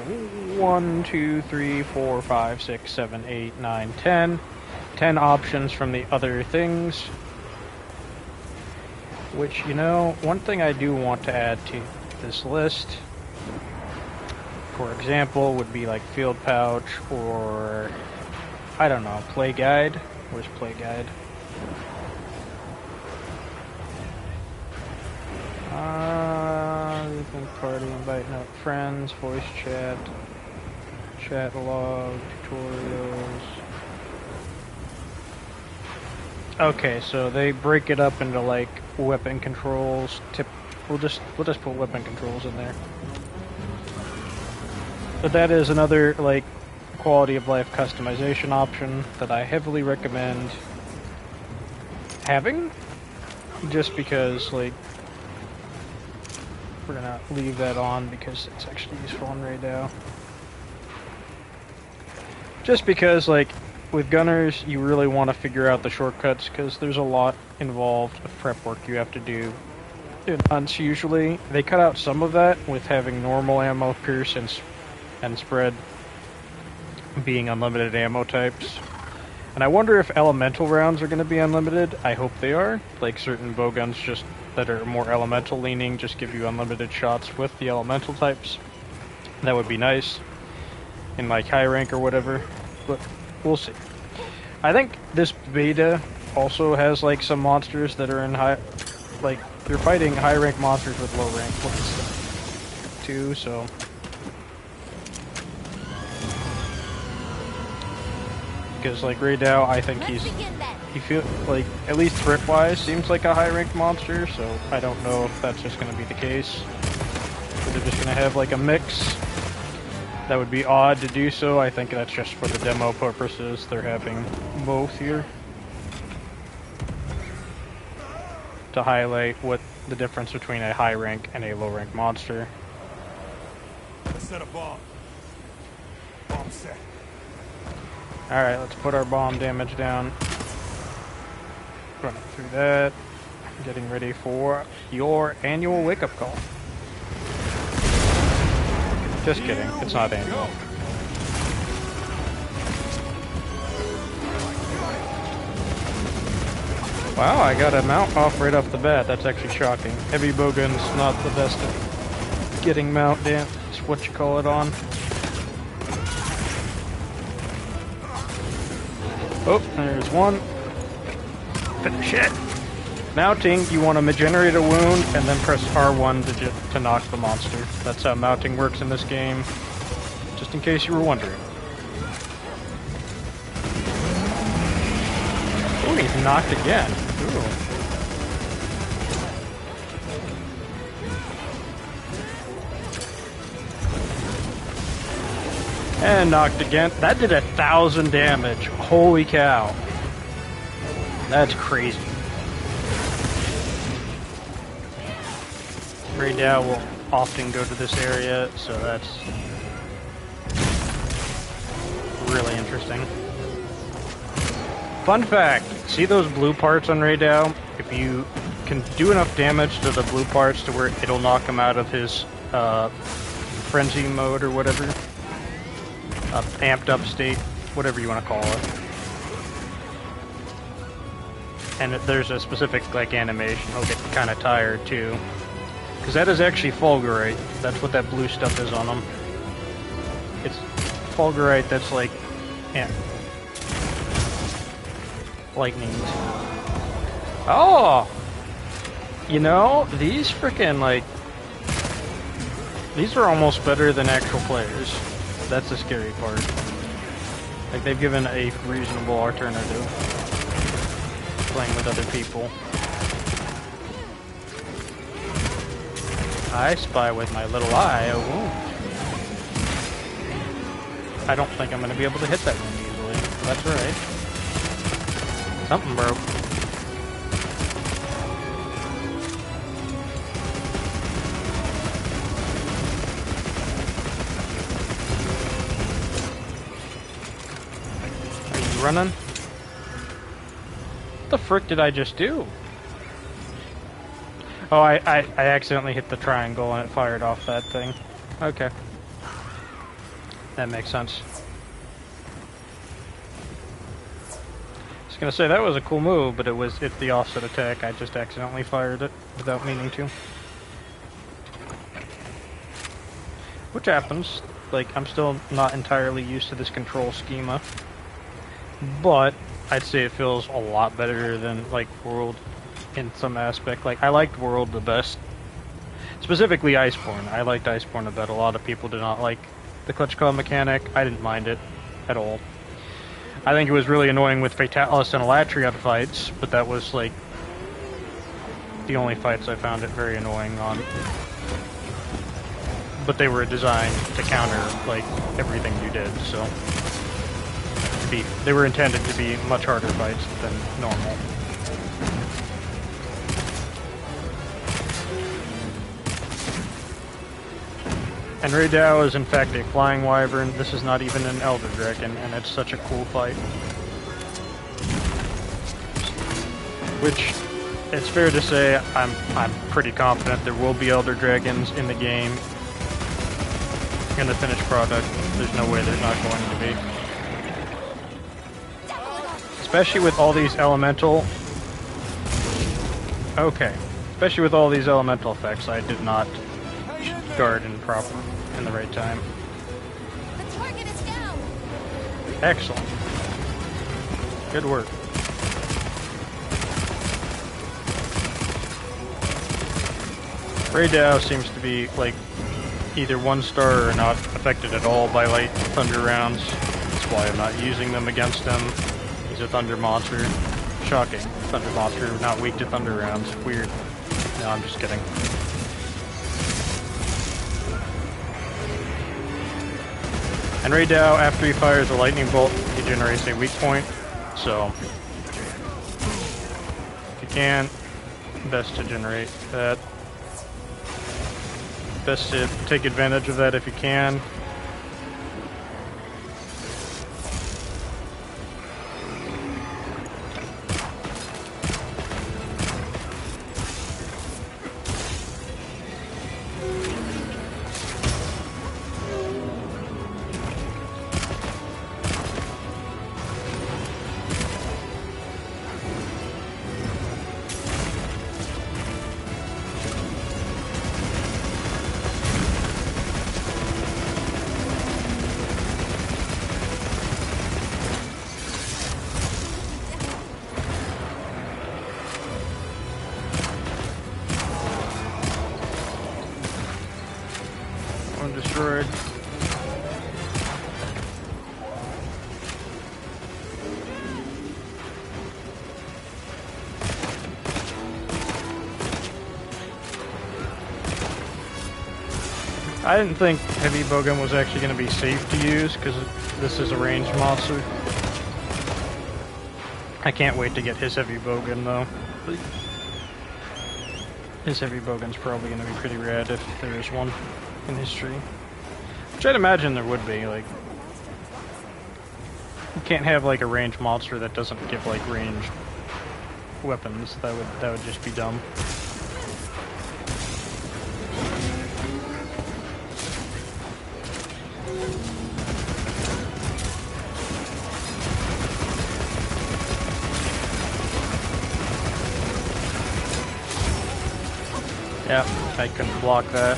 S1: 1, 2, 3, 4, 5, 6, 7, 8, 9, 10. 10 options from the other things. Which, you know, one thing I do want to add to this list, for example, would be like Field Pouch or, I don't know, Play Guide. Where's Play Guide? Party, invite note friends, voice chat, chat log, tutorials. Okay, so they break it up into like weapon controls. We'll just put weapon controls in there. But that is another like quality of life customization option that I heavily recommend having, just because like we're gonna leave that on because it's actually useful on right now. Just because like with gunners you really want to figure out the shortcuts, because there's a lot involved of prep work you have to do in hunts. Usually they cut out some of that with having normal ammo, pierce, and spread being unlimited ammo types. And I wonder if elemental rounds are going to be unlimited. I hope they are. Like certain bow guns just that are more elemental leaning just give you unlimited shots with the elemental types. That would be nice in like high rank or whatever, but we'll see. I think this beta also has like some monsters that are in high, like you're fighting high rank monsters with low rank ones too, so because like right now I think he feel like, at least threat wise, seems like a high ranked monster, so I don't know if that's just going to be the case. If they're just going to have like a mix. That would be odd to do so. I think that's just for the demo purposes. They're having both here to highlight what the difference between a high rank and a low rank monster.
S3: Let's set a bomb. Bomb set.
S1: Alright, let's put our bomb damage down. Running through that. Getting ready for your annual wake-up call. Just kidding, it's not annual. Wow, I got a mount off right off the bat. That's actually shocking. Heavy bowgun's not the best at getting mount damage, what you call it, on. Oh, there's one. Finish it. Mounting, you want to generate a wound and then press R1 to knock the monster. That's how mounting works in this game, just in case you were wondering. Oh, he's knocked again. Ooh. And knocked again. That did 1,000 damage. Holy cow. That's crazy. Radar will often go to this area, so that's really interesting. Fun fact, see those blue parts on Radar? If you can do enough damage to the blue parts to where it'll knock him out of his frenzy mode or whatever, amped up state, whatever you want to call it. And there's a specific like animation, he'll get kind of tired too. Because that is actually fulgurite. That's what that blue stuff is on them. It's fulgurite that's like, yeah, lightning. Oh! You know, these freaking like, these are almost better than actual players. That's the scary part. Like they've given a reasonable alternative. Playing with other people. I spy with my little eye a wound. I don't think I'm going to be able to hit that wound easily. That's right. Something broke. Are you running? What the frick did I just do? Oh, I accidentally hit the triangle and it fired off that thing. Okay. That makes sense. I was gonna say that was a cool move, but it's the offset attack. I just accidentally fired it without meaning to. Which happens. Like, I'm still not entirely used to this control schema. But I'd say it feels a lot better than, like, World in some aspect. Like, I liked World the best. Specifically Iceborne. I liked Iceborne a bit. A lot of people did not like the clutch call mechanic. I didn't mind it at all. I think it was really annoying with Fatalis and Elatrion fights, but that was, like, the only fights I found it very annoying on. But they were designed to counter, like, everything you did, so... They were intended to be much harder fights than normal. And Raydao is in fact a flying wyvern. This is not even an elder dragon, and it's such a cool fight. Which, it's fair to say, I'm pretty confident there will be elder dragons in the game. In the finished product, there's no way there's not going to be. Especially with all these elemental... Okay. Especially with all these elemental effects, I did not guard in the right time.
S2: The target is down.
S1: Excellent. Good work. Raydao seems to be, like, either 1-star or not affected at all by light thunder rounds. That's why I'm not using them against him. He's a thunder monster. Shocking. Thunder monster, not weak to thunder rounds. Weird. No, I'm just kidding. And Raydao, after he fires a lightning bolt, he generates a weak point. So, if you can, best to generate that. Best to take advantage of that if you can. One destroyed. I didn't think Heavy Bowgun was actually going to be safe to use, because this is a ranged monster. I can't wait to get his Heavy Bowgun, though. His Heavy Bowgun's probably going to be pretty rad if there is one in history. Which I'd imagine there would be, like... You can't have, like, a ranged monster that doesn't give, like, ranged weapons. That would just be dumb. Yep, I couldn't block that.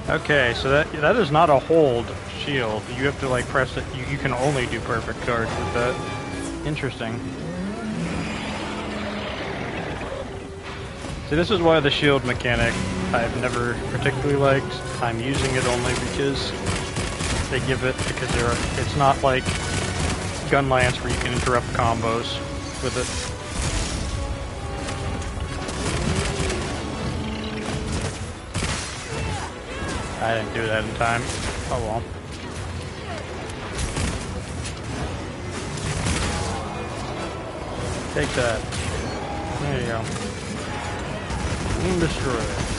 S1: Okay, so that is not a hold shield. You have to, like, press it. You can only do perfect charge with that. Interesting. See, this is why the shield mechanic I've never particularly liked. I'm using it only because they give it, because it's not like gun lance where you can interrupt combos with it. I didn't do that in time. Oh well. Take that. There you go. Team destroyer.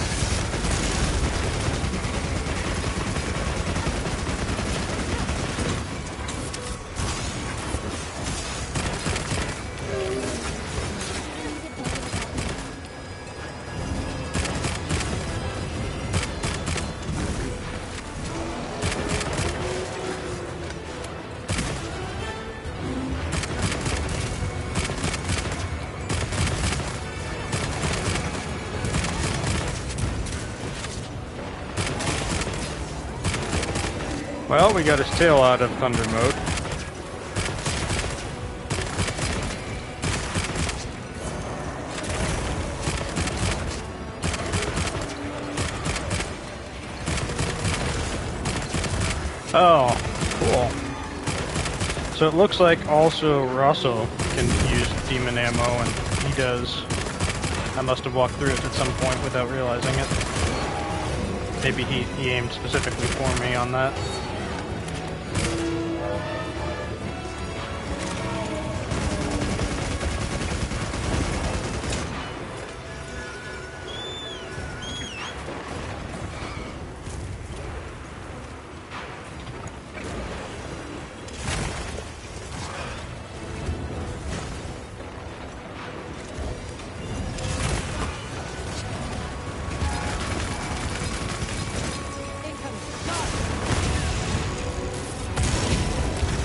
S1: Well, we got his tail out of thunder mode. Oh, cool. So it looks like also Rosso can use demon ammo, and he does. I must have walked through it at some point without realizing it. Maybe he aimed specifically for me on that.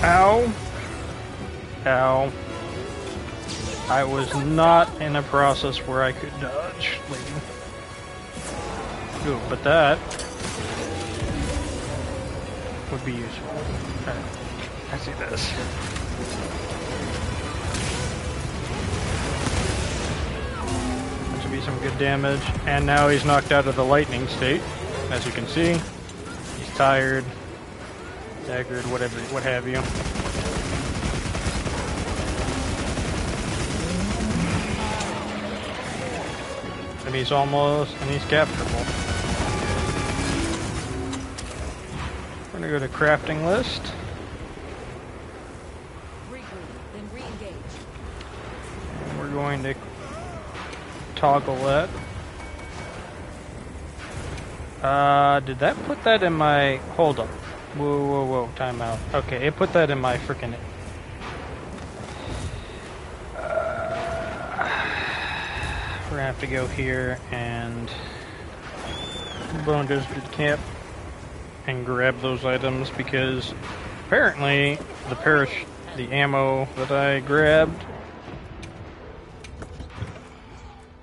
S1: Ow. Ow. I was not in a process where I could dodge. Ooh, but that would be useful. Okay. I see this. That should be some good damage. And now he's knocked out of the lightning state. As you can see, he's tired. Staggered, whatever, what have you. And he's capturable. We're gonna go to crafting list.
S2: Then re-engage.
S1: And we're going to toggle that. Did that put that in my, hold up. Whoa, whoa, whoa, time out. Okay, it put that in my freaking... we're gonna have to go here and... Bone District Camp and grab those items because apparently the ammo that I grabbed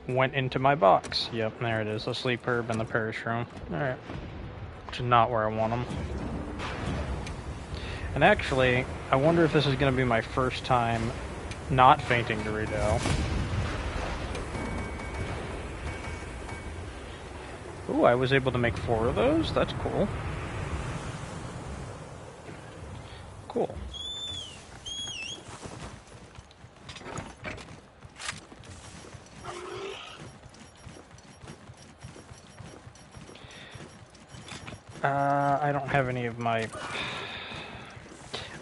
S1: went into my box. Yep, there it is. The sleep herb and the perish room. Alright. Which is not where I want them. And actually, I wonder if this is going to be my first time not fainting Dorito. Ooh, I was able to make 4 of those? That's cool. Cool. I don't have any of my...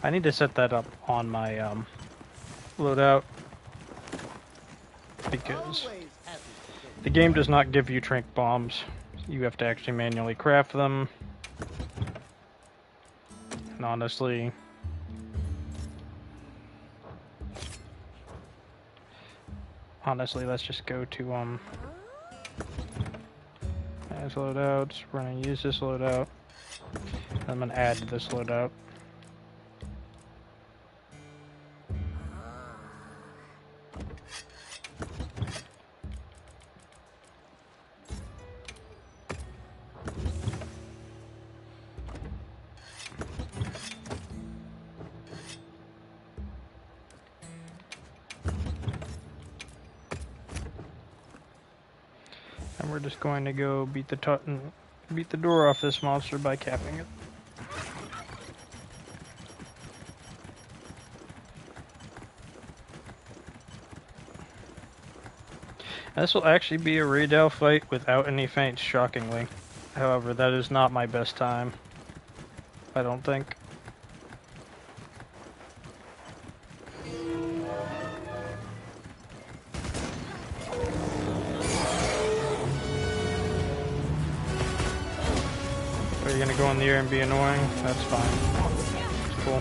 S1: I need to set that up on my loadout because the game does not give you tranq bombs. You have to actually manually craft them. And honestly, let's just go to as loadouts. We're gonna use this loadout. I'm gonna add to this loadout. And we're just going to go beat the door off this monster by capping it. This will actually be a Raydell fight without any feints, shockingly. However, that is not my best time. I don't think. Are you gonna go in the air and be annoying? That's fine. It's cool.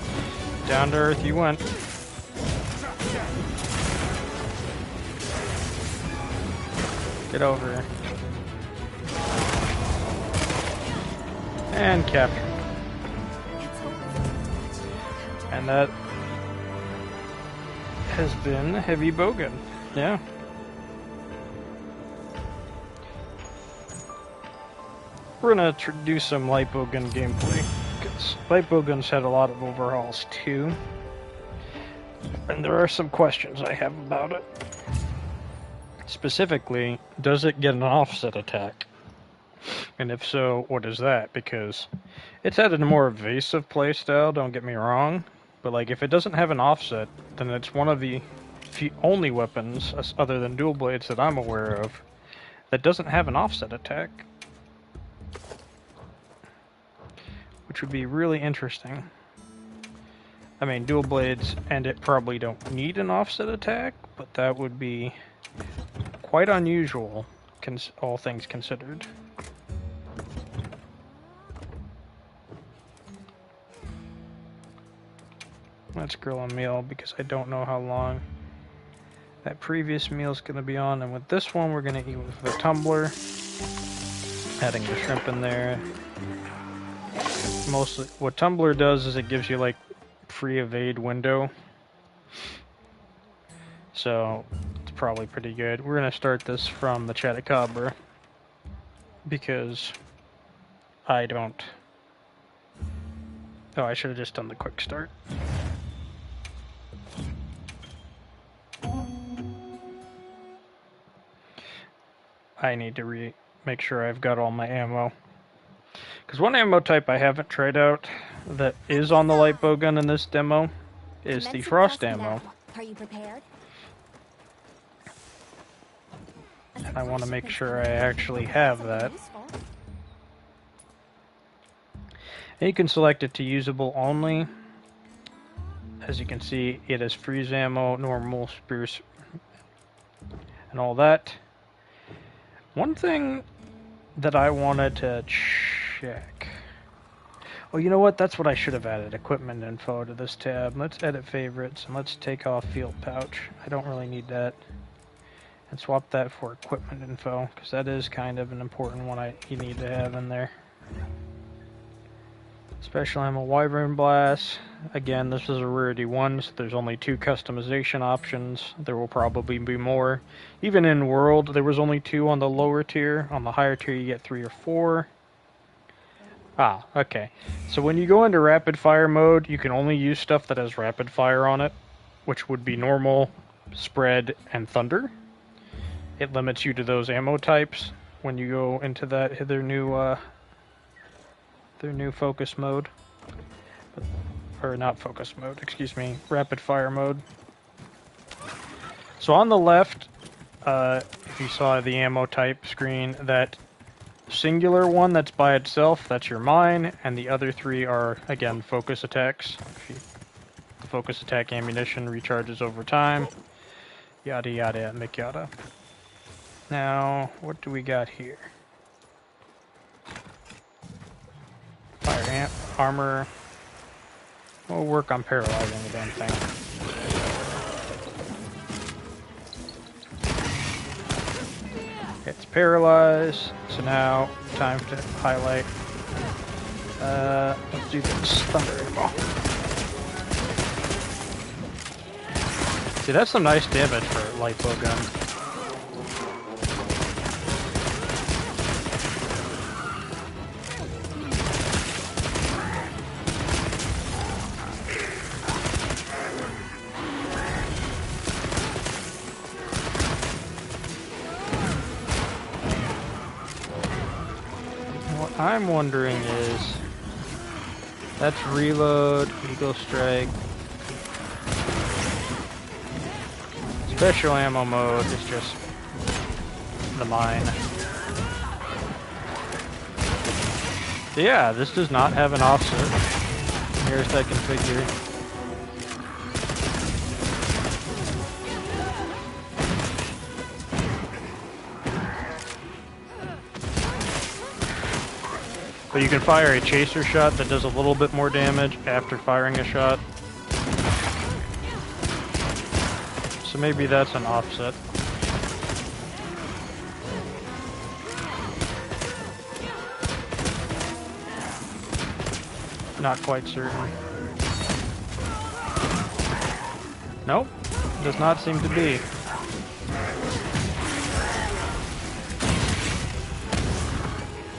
S1: Down to earth you went. Get over here. And capture. And that has been Heavy Bowgun. Yeah. We're gonna do some light bowgun gameplay, because light bowguns had a lot of overhauls too. And there are some questions I have about it. Specifically, does it get an offset attack? And if so, what is that? Because it's had a more evasive playstyle, don't get me wrong, but like if it doesn't have an offset, then it's one of the only weapons, other than dual blades that I'm aware of, that doesn't have an offset attack. Which would be really interesting. I mean, dual blades and it probably don't need an offset attack, but that would be quite unusual, all things considered. Let's grill a meal because I don't know how long that previous meal is going to be on. And with this one, we're going to eat with a tumbler. Adding the shrimp in there. Mostly, what tumbler does is it gives you like free evade window. So it's probably pretty good. We're going to start this from the Chatacabra because I don't. Oh, I should have just done the quick start. I need to make sure I've got all my ammo. Because one ammo type I haven't tried out that is on the light bowgun in this demo is the frost ammo.
S2: Are you prepared?
S1: And I want to make sure I actually have that. And you can select it to usable only. As you can see, it is freeze ammo, normal, spears, and all that. One thing that I wanted to check. Oh, you know what? That's what I should have added. Equipment info to this tab. Let's edit favorites and let's take off field pouch. I don't really need that. And swap that for equipment info, because that is kind of an important one you need to have in there. Special ammo Wyvern Blast. Again, this is a rarity 1, so there's only 2 customization options. There will probably be more. Even in World, there was only 2 on the lower tier. On the higher tier, you get 3 or 4. Ah, okay. So when you go into rapid fire mode, you can only use stuff that has rapid fire on it, which would be normal, spread, and thunder. It limits you to those ammo types when you go into their new focus mode. Or not focus mode, excuse me, rapid fire mode. So on the left, if you saw the ammo type screen, that singular one that's by itself, that's your mine, and the other 3 are, again, focus attacks. The focus attack ammunition recharges over time. Yada yada yada. Now, what do we got here? Fire amp, armor. We'll work on paralyzing the damn thing. It's paralyzed, so now time to highlight. Let's do this thunder ball. See, that's some nice damage for a light bowgun. I'm wondering is, that's reload, Eagle Strike. Special ammo mode is just the mine. Yeah, this does not have an offset. Here's that configure. But you can fire a chaser shot that does a little bit more damage after firing a shot. So maybe that's an offset. Not quite certain. Nope, does not seem to be.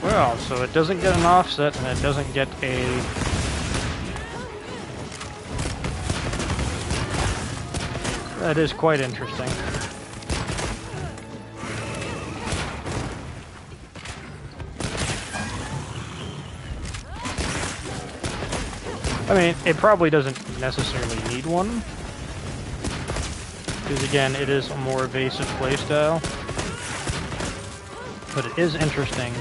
S1: Well, so it doesn't get an offset and it doesn't get a... That is quite interesting. I mean, it probably doesn't necessarily need one, because again, it is a more evasive playstyle, but it is interesting.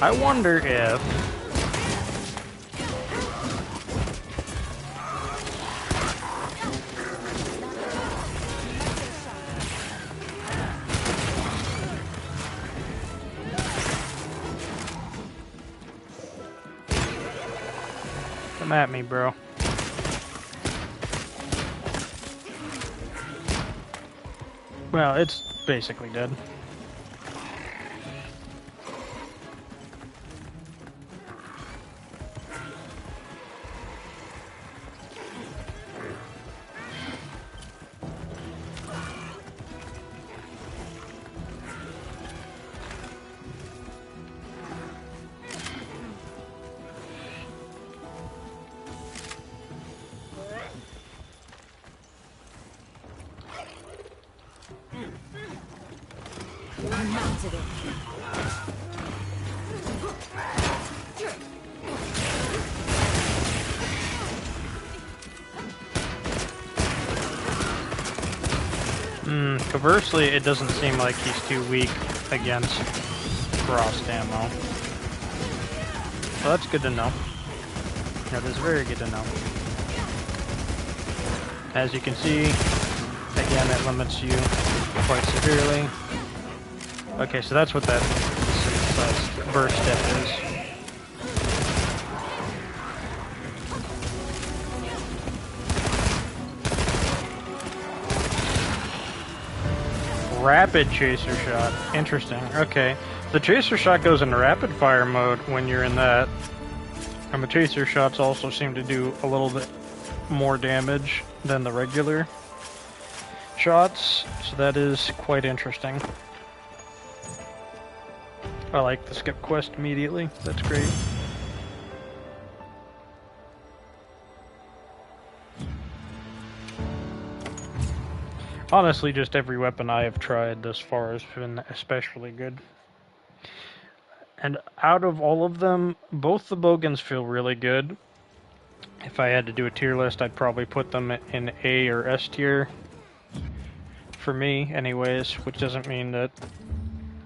S1: I wonder if... Come at me, bro. Well, it's basically dead.
S2: Mounted it.
S1: Conversely, it doesn't seem like he's too weak against frost ammo. So that's good to know. That is very good to know. As you can see, again, it limits you quite severely. Okay, so that's what that synthesized burst step is. Rapid chaser shot. Interesting. Okay. The chaser shot goes into rapid fire mode when you're in that. And the chaser shots also seem to do a little bit more damage than the regular shots. So that is quite interesting. I like the skip quest immediately. That's great. Honestly, just every weapon I have tried thus far has been especially good. And out of all of them, both the bowguns feel really good. If I had to do a tier list, I'd probably put them in A or S tier. For me, anyways, which doesn't mean that,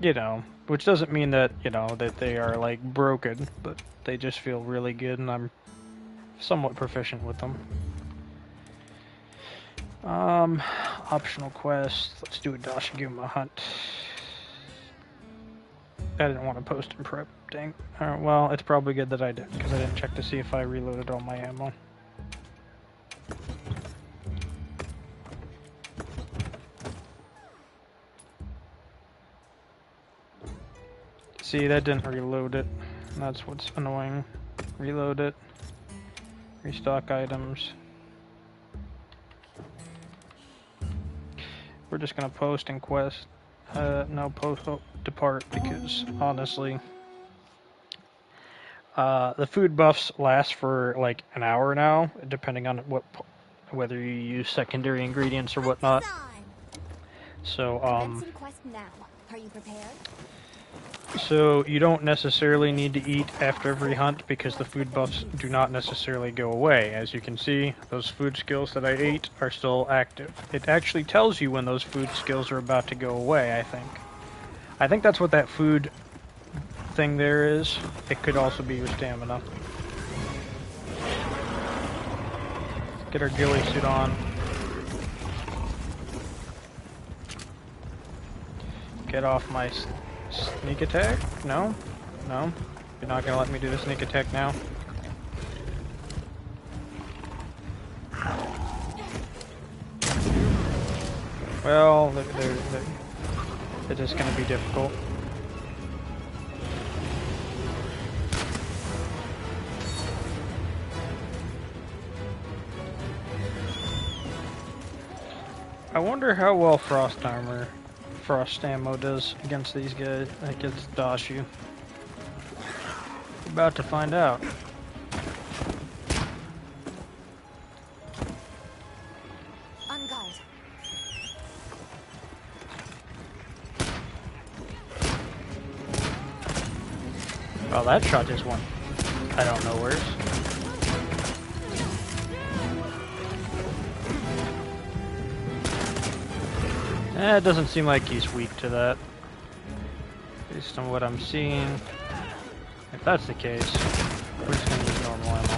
S1: that they are, like, broken, but they just feel really good, and I'm somewhat proficient with them. Optional quest. Let's do a Dashiguma hunt. I didn't want to post and prep. Dang. Well, it's probably good that I did, because I didn't check to see if I reloaded all my ammo. See, that didn't reload it. That's what's annoying. Reload it. Restock items. We're just gonna post and quest. No, depart, because honestly, the food buffs last for like an hour now, depending on whether you use secondary ingredients or whatnot. So,
S2: Commencing quest now. Are you prepared?
S1: So you don't necessarily need to eat after every hunt because the food buffs do not necessarily go away. As you can see, those food skills that I ate are still active. It actually tells you when those food skills are about to go away, I think. I think that's what that food thing there is. It could also be your stamina. Get our ghillie suit on. Get off my sneak attack? No? No? You're not gonna let me do the sneak attack now? Well, it is gonna be difficult. I wonder how well frost ammo does against these guys, against Dashu. About to find out.
S2: On guard.
S1: Oh, that shot just went. I don't know where's. It doesn't seem like he's weak to that. Based on what I'm seeing. If that's the case, we're just gonna use normal ammo.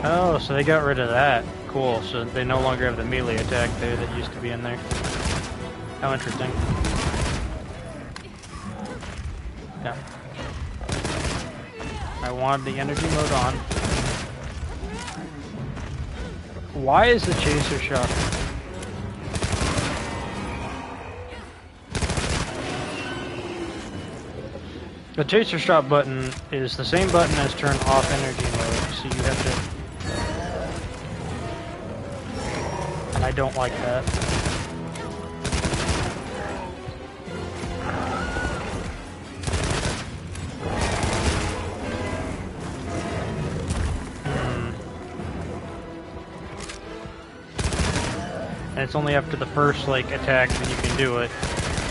S1: Oh, so they got rid of that. Cool, so they no longer have the melee attack there that used to be in there. How interesting. Yeah. I wanted the energy mode on. Why is the chaser shot? The chaser shot button is the same button as turn off energy mode, so you have to... And I don't like that. And it's only after the first, like, attack that you can do it.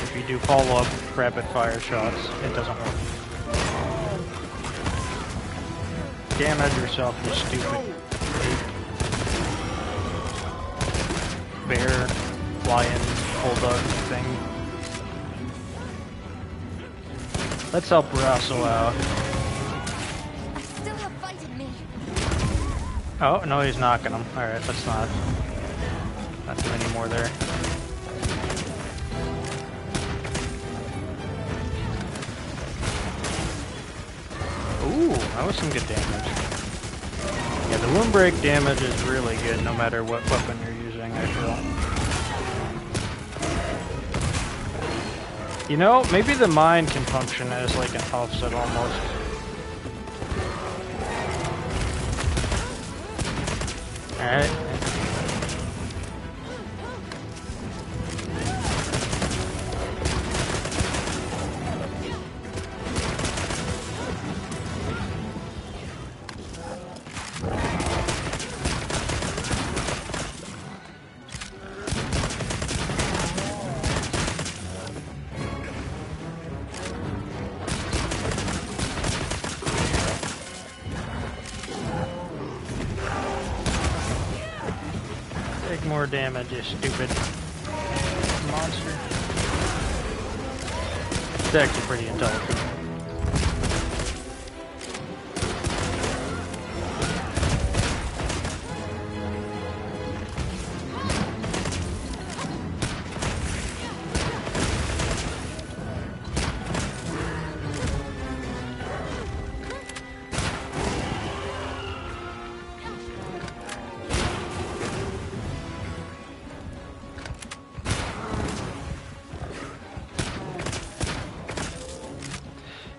S1: If you do follow-up rapid-fire shots, it doesn't work. Damage yourself, you stupid bear, lion, bulldog thing. Let's help Russell out.
S2: Still have fight in me.
S1: Oh, no, he's knocking him. Alright, let's not do any more there. Ooh, that was some good damage. Yeah, the wound break damage is really good no matter what weapon you're using, I feel. You know, maybe the mine can function as like an offset almost. Alright. Take more damage, you stupid monster. It's actually pretty intelligent.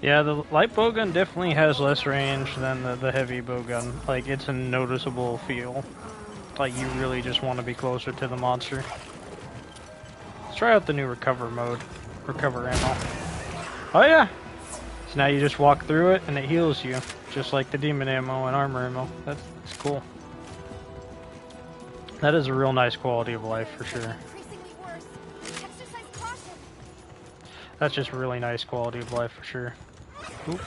S1: Yeah, the light bowgun definitely has less range than the heavy bowgun. Like, it's a noticeable feel. Like, you really just want to be closer to the monster. Let's try out the new recover mode. recover ammo. Oh yeah! So now you just walk through it and it heals you, just like the demon ammo and armor ammo. That's cool. That is a real nice quality of life for sure.
S2: Increasingly worse. Exercise caution.
S1: That's just really nice quality of life for sure. Oop.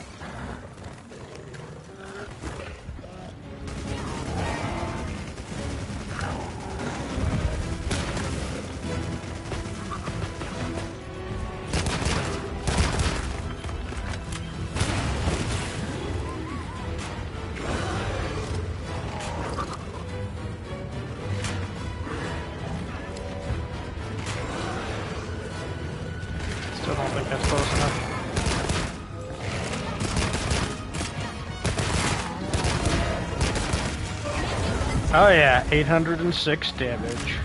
S1: Still don't think that's close enough. Oh yeah, 806 damage.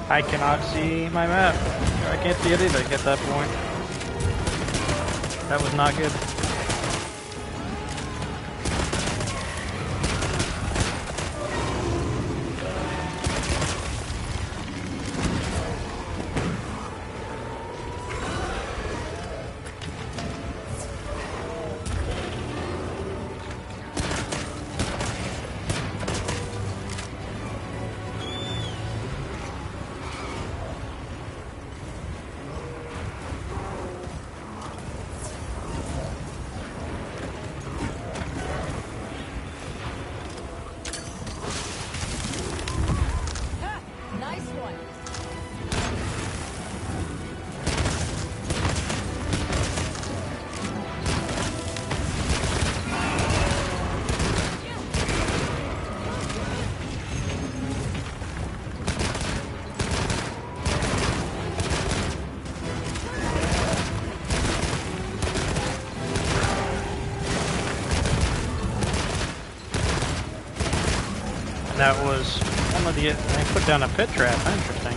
S1: I cannot see my map. I can't see it either at that point. That was not good.
S2: Nice one.
S1: That was one of the. I put down a pit trap. Interesting.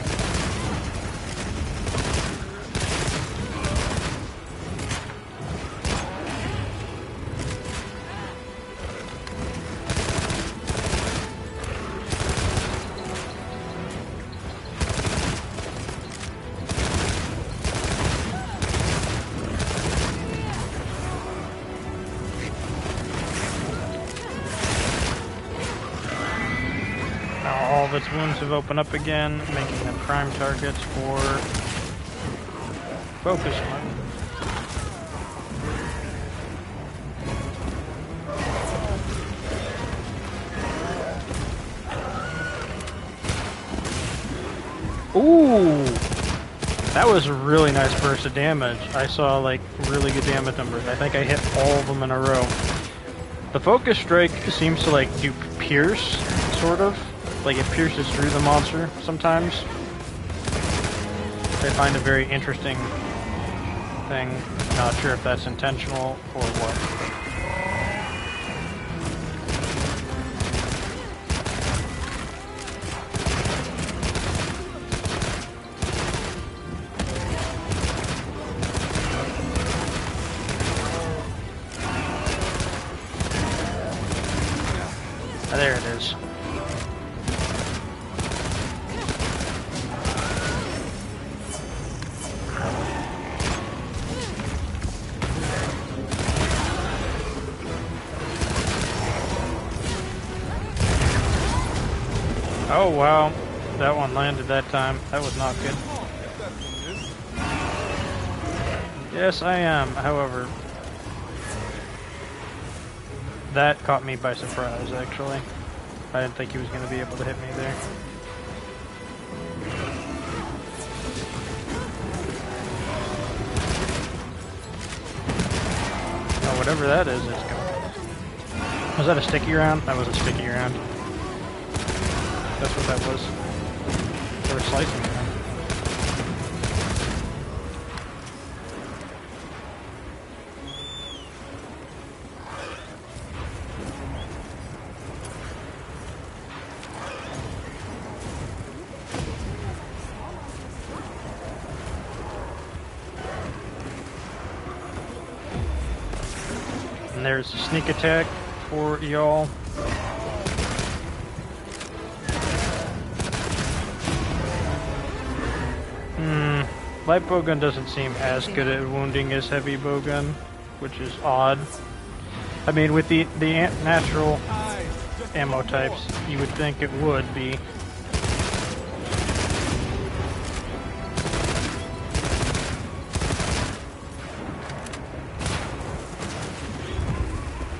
S1: Now all of its wounds have opened up again, making them prime targets for focus mode. Ooh! That was a really nice burst of damage. I saw like really good damage numbers. I think I hit all of them in a row. The focus strike seems to like do pierce, sort of. Like it pierces through the monster sometimes. I find a very interesting thing. Not sure if that's intentional or what. There it is. Oh wow, that one landed that time. That was not good. Yes, I am. However, that caught me by surprise, actually. I didn't think he was going to be able to hit me there. Oh, whatever that is, it's going. Was that a sticky round? That was a sticky round. That's what that was. They were slicing it. there's a sneak attack for y'all. Light bowgun doesn't seem as good at wounding as heavy bowgun, which is odd. I mean, with the natural ammo types, you would think it would be.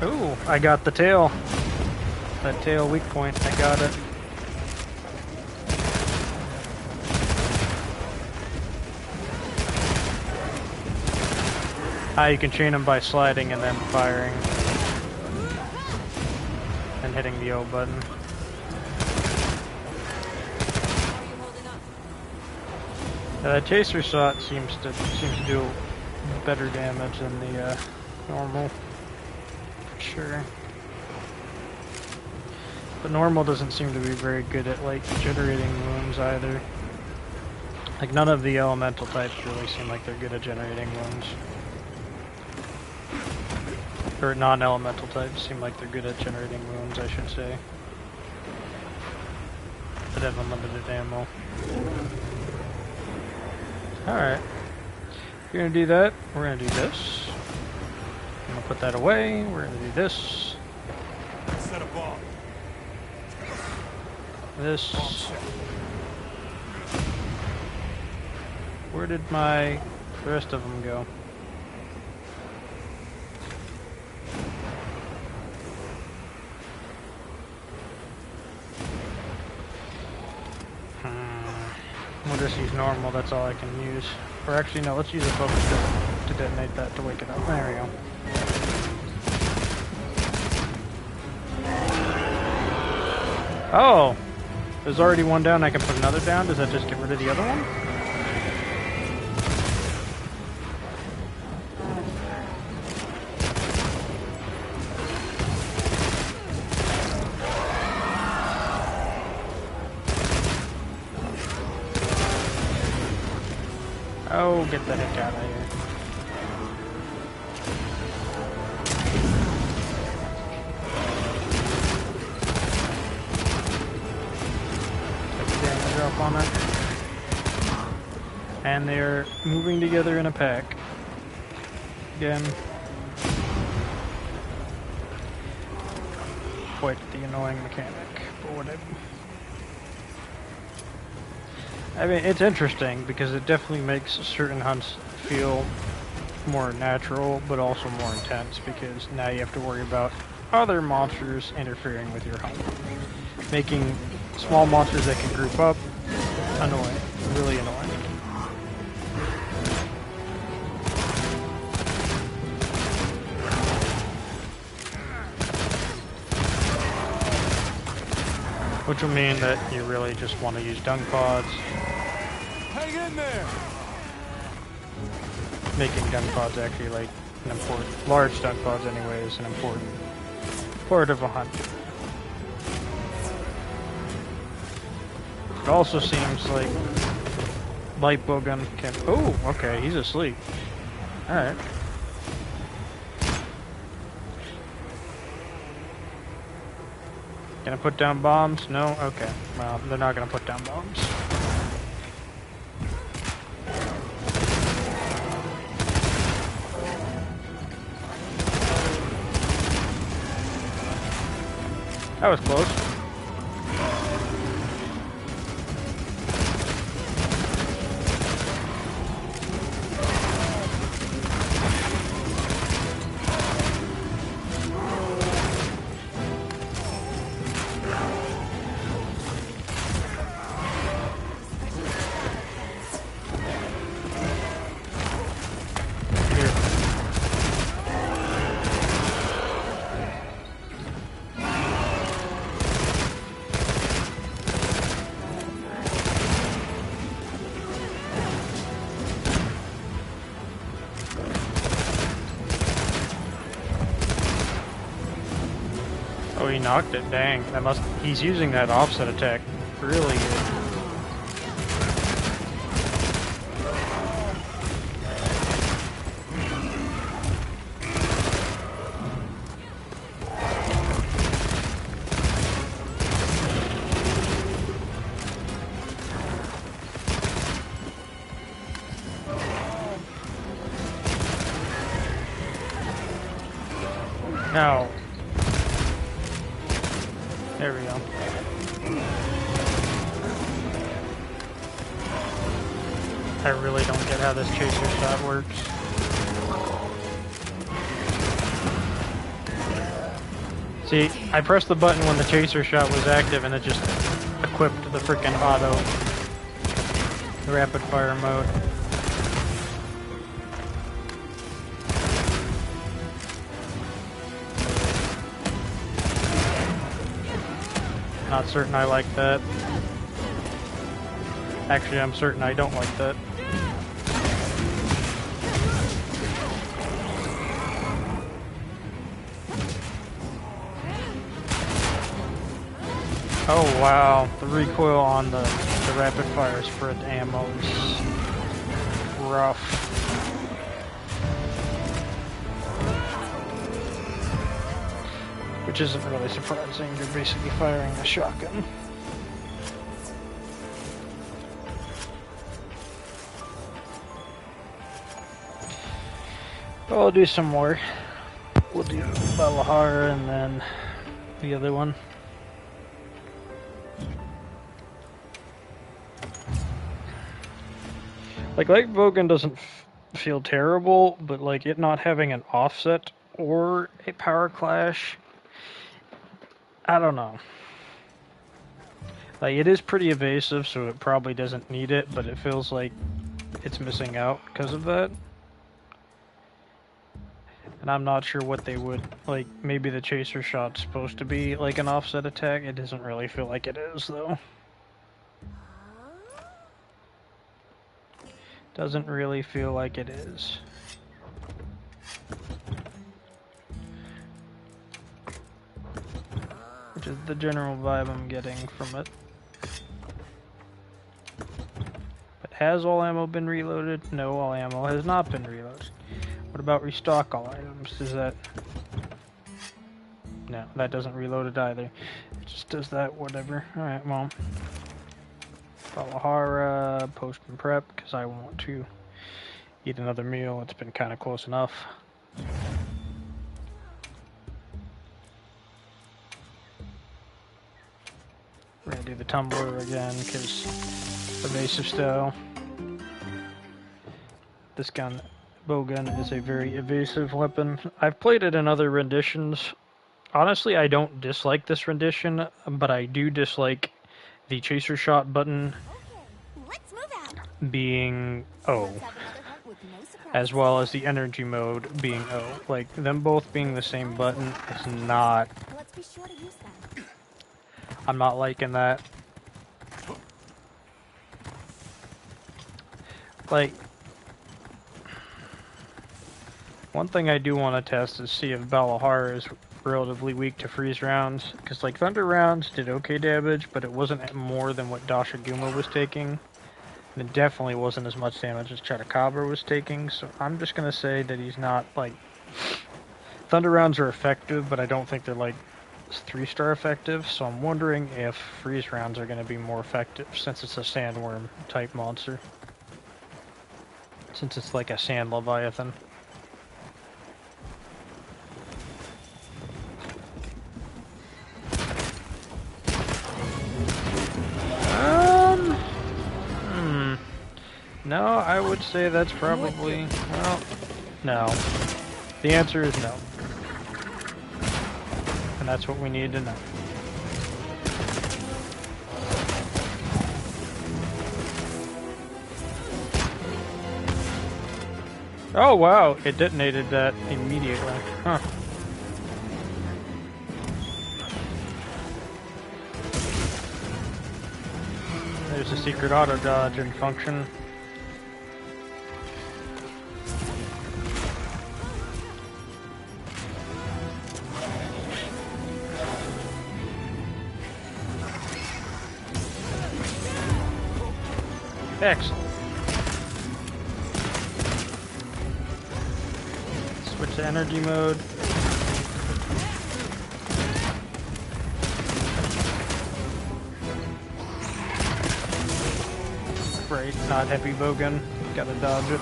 S1: Ooh, I got the tail. That tail weak point, I got it. You can chain them by sliding and then firing. And hitting the O button. The chaser shot seems to do better damage than the normal. For sure. But normal doesn't seem to be very good at like generating wounds either. Like none of the elemental types really seem like they're good at generating wounds. Or non-elemental types seem like they're good at generating wounds, I should say. But have unlimited ammo. Alright. If you're gonna do that, we're gonna do this. I'm gonna put that away, we're gonna do this.
S3: Set a bomb.
S1: This. Where did the rest of them go? We'll just use normal, that's all I can use. Or actually, no, let's use a focus to detonate that to wake it up. There we go. Oh! There's already one down, I can put another down? Does that just get rid of the other one? Oh, get the heck out of here. Take the damage off on it. And they're moving together in a pack. Again. Quite the annoying mechanic, but whatever. I mean, it's interesting because it definitely makes certain hunts feel more natural, but also more intense because now you have to worry about other monsters interfering with your hunt. Making small monsters that can group up annoying, really annoying. Which will mean that you really just want to use dung pods.
S3: Hang in there.
S1: Making dung pods actually like an important, large dung pods anyway, is an important part of a hunt. It also seems like light bowgun can. Oh, okay, he's asleep. All right. Gonna put down bombs? No? Okay. Well, they're not gonna put down bombs. That was close. Oh, he knocked it. Dang. He's using that offset attack really good. No. There we go. I really don't get how this chaser shot works. See, I pressed the button when the chaser shot was active and it just equipped the frickin' auto. The rapid fire mode. Not certain I like that. Actually, I'm certain I don't like that. Oh wow, the recoil on the rapid fire spread ammo is rough. Which isn't really surprising, you're basically firing a shotgun. Well, I'll do some more. We'll do Valhalla and then the other one. Like Bogan doesn't feel terrible, but like it not having an offset or a power clash, I don't know. Like it is pretty evasive, so it probably doesn't need it, but it feels like it's missing out because of that. And I'm not sure what they would, like, maybe the chaser shot's supposed to be like an offset attack. It doesn't really feel like it is, though. Doesn't really feel like it is. Which is the general vibe I'm getting from it. But has all ammo been reloaded? No, all ammo has not been reloaded. What about restock all items? Is that... No, that doesn't reload it either. It just does that, whatever. Alright, well... Valhalla, post and prep, because I want to eat another meal. It's been kind of close enough. We're going to do the tumbler again, because evasive style. This gun... Bowgun is a very evasive weapon. I've played it in other renditions. Honestly, I don't dislike this rendition, but I do dislike the chaser shot button being O, as well as the energy mode being O. Like, them both being the same button is not... I'm not liking that. Like... One thing I do want to test is see if Valhalla is relatively weak to freeze rounds, because like thunder rounds did okay damage, but it wasn't more than what Dashaguma was taking. And it definitely wasn't as much damage as Chupacabra was taking, so I'm just going to say that he's not like... Thunder rounds are effective, but I don't think they're like 3-star effective, so I'm wondering if freeze rounds are going to be more effective since it's a sandworm type monster. Since it's like a sand leviathan. No, I would say that's probably... Well, no. The answer is no. And that's what we need to know. Oh wow, it detonated that immediately. Huh. There's a secret auto dodge in function. Excellent. Switch to energy mode. Right, not heavy bowgun. Gotta dodge it.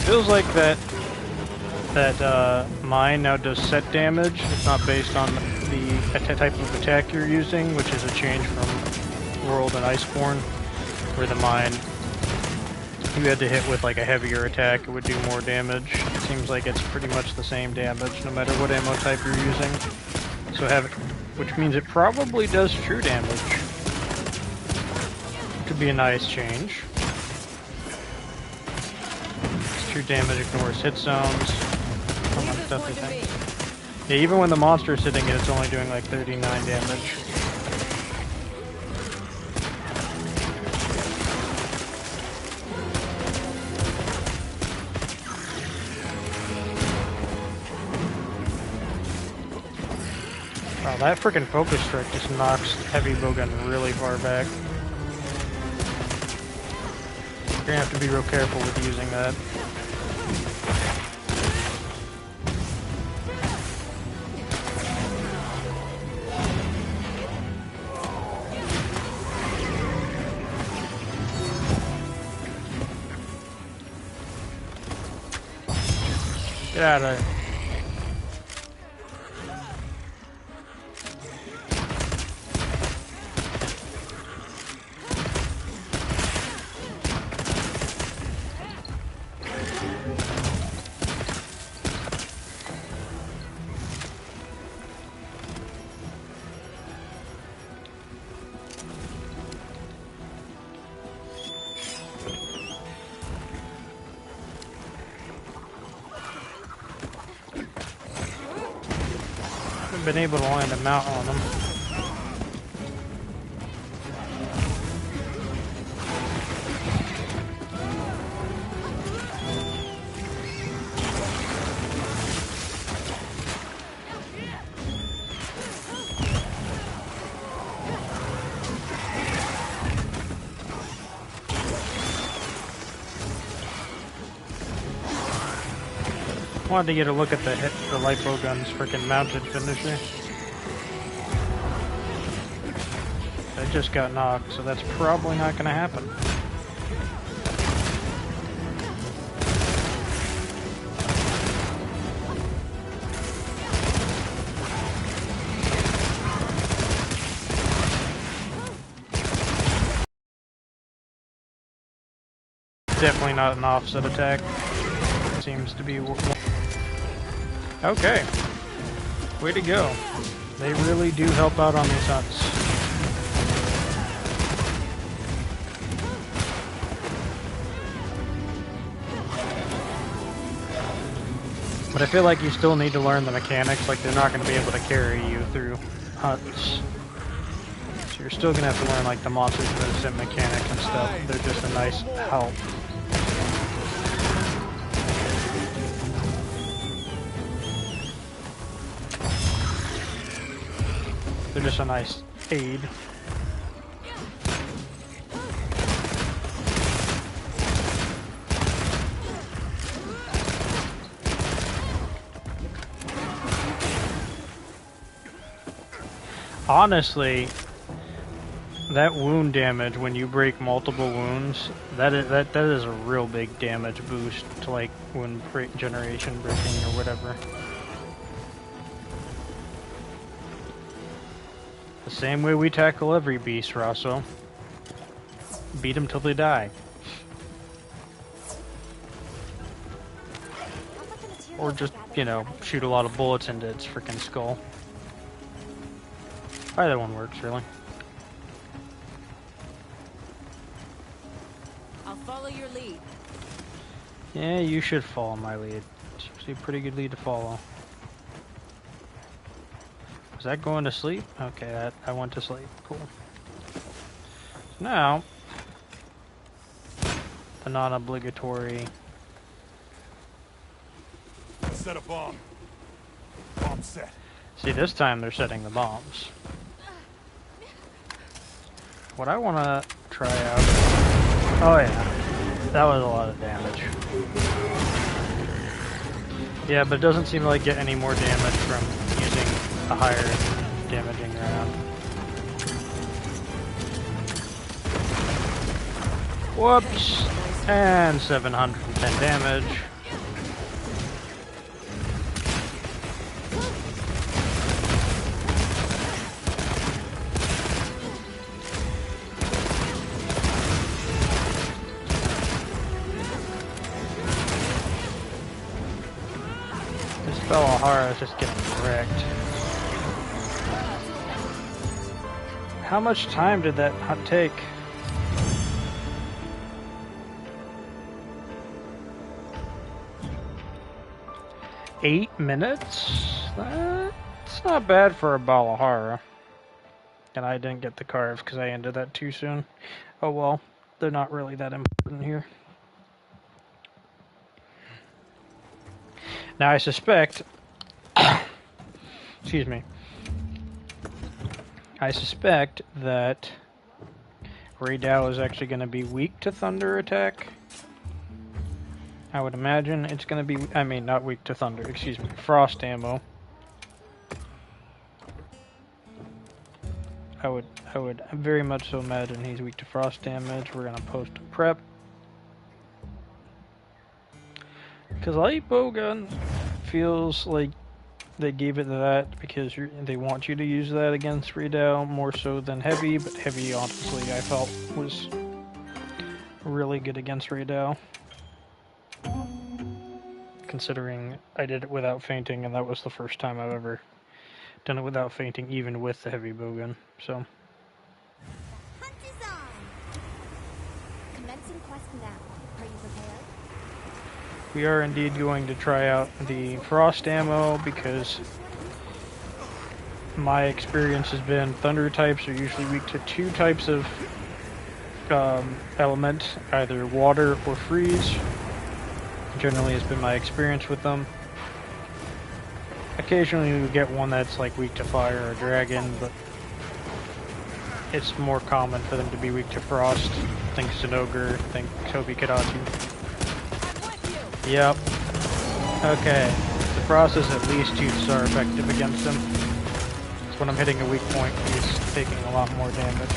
S1: feels like that mine now does set damage. It's not based on the type of attack you're using, which is a change from World and Iceborne, where the mine, you had to hit with like a heavier attack, it would do more damage. It seems like it's pretty much the same damage, no matter what ammo type you're using. So which means it probably does true damage. Could be a nice change. True damage ignores hit zones. Stuff, yeah, even when the monster is hitting it, it's only doing like 39 damage. Wow, that freaking focus strike just knocks heavy bowgun really far back. You're gonna have to be real careful with using that. Get out of there. Been able to land a mount on them. Wanted to get a look at the lipo gun's freaking mounted finisher. I just got knocked, so that's probably not going to happen. Definitely not an offset attack. Seems to be... Okay. Way to go. They really do help out on these hunts. But I feel like you still need to learn the mechanics, like they're not going to be able to carry you through hunts. So you're still going to have to learn like the monsters movement mechanics and stuff. They're just a nice help. They're just a nice aid. Honestly, that wound damage when you break multiple wounds, that is a real big damage boost to like wound generation breaking or whatever. The same way we tackle every beast, Rosso. Beat them till they die. Or just, you know, shoot a lot of bullets into its freaking skull. Either one works, really.
S2: I'll follow your lead.
S1: Yeah, you should follow my lead. It's usually a pretty good lead to follow. Is that going to sleep? Okay, I went to sleep. Cool. Now, the non-obligatory...
S3: Set a bomb. Bomb set.
S1: See, this time they're setting the bombs. What I want to try out... Oh yeah, that was a lot of damage. Yeah, but it doesn't seem to like get any more damage from using a higher damaging round. Whoops! And 710 damage. This Bellahara is just getting wrecked. How much time did that hunt take? Eight minutes? That's not bad for a Bellahara. And I didn't get the carves because I ended that too soon. Oh well, they're not really that important here. Now I suspect, excuse me, I suspect that Raydal is actually going to be weak to thunder attack. I would imagine it's going to be, I mean not weak to thunder, excuse me, frost ammo. I would very much so imagine he's weak to frost damage. We're going to post a prep. Because light bowgun feels like they gave it that because they want you to use that against Raydal more so than heavy, but heavy honestly I felt was really good against Raydal. Considering I did it without fainting and that was the first time I've ever done it without fainting even with the heavy bowgun, so.
S2: Hunt is on! Commencing quest now. Are you prepared?
S1: We are indeed going to try out the frost ammo because my experience has been thunder types are usually weak to two types of element, either water or freeze. Generally has been my experience with them. Occasionally we get one that's like weak to fire or dragon, but it's more common for them to be weak to frost. Think Zinogre, think Tobi Kadachi. Yep. Okay. The frost is at least tooths are effective against him. So when I'm hitting a weak point, he's taking a lot more damage.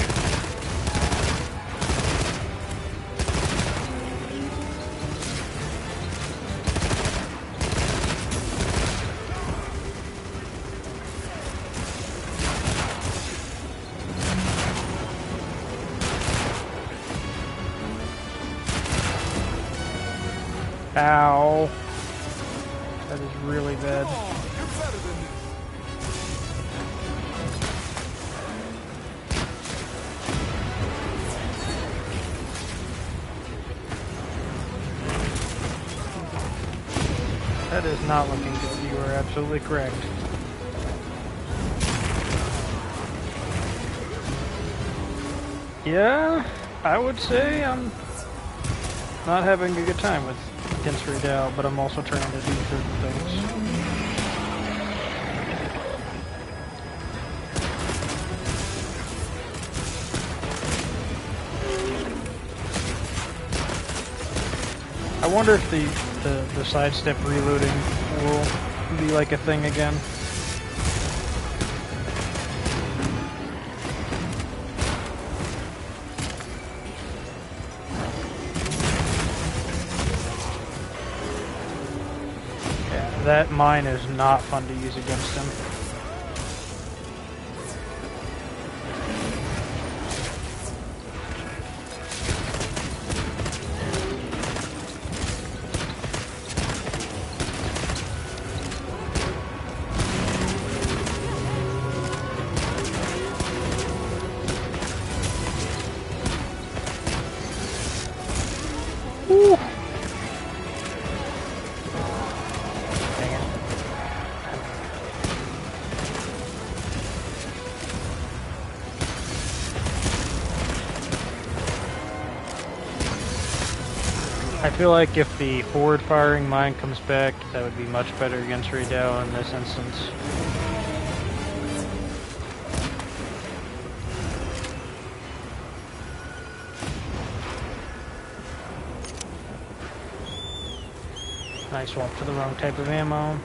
S1: Ow. That is really bad. That is not looking good. You are absolutely correct. Yeah, I would say I'm not having a good time against Raydal, but I'm also trying to do certain things. I wonder if the sidestep reloading will be like a thing again. That mine is not fun to use against him. Woo! I feel like if the forward-firing mine comes back, that would be much better against Raydal in this instance. I swapped for the wrong type of ammo.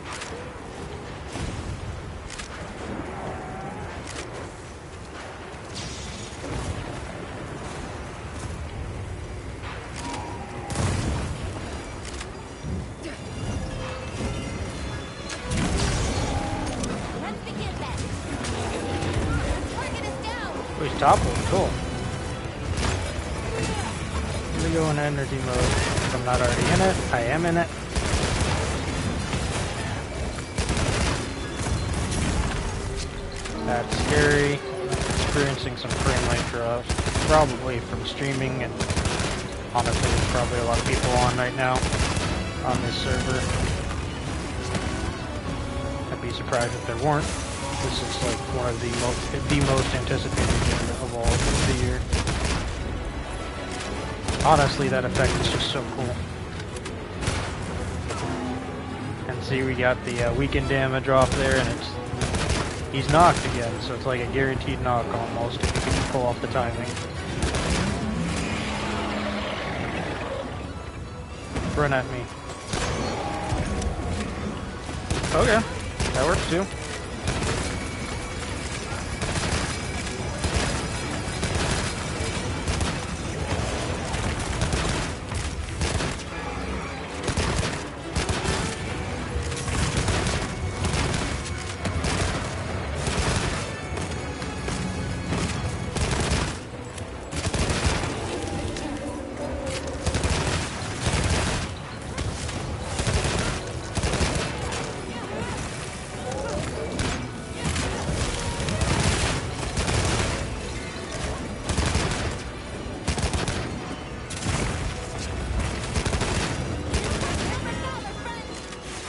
S1: Oh, he's toppled, cool. Let me go in energy mode. If I'm not already in it, I am in it. That's scary. Experiencing some frame rate drops, probably from streaming, and honestly, there's probably a lot of people on right now on this server. I'd be surprised if there weren't. This is like one of the most anticipated game of all of the year. Honestly, that effect is just so cool. And see, we got the weakened damage off there, and he's knocked again, so it's like a guaranteed knock almost if you can pull off the timing. Run at me. Okay, that works too.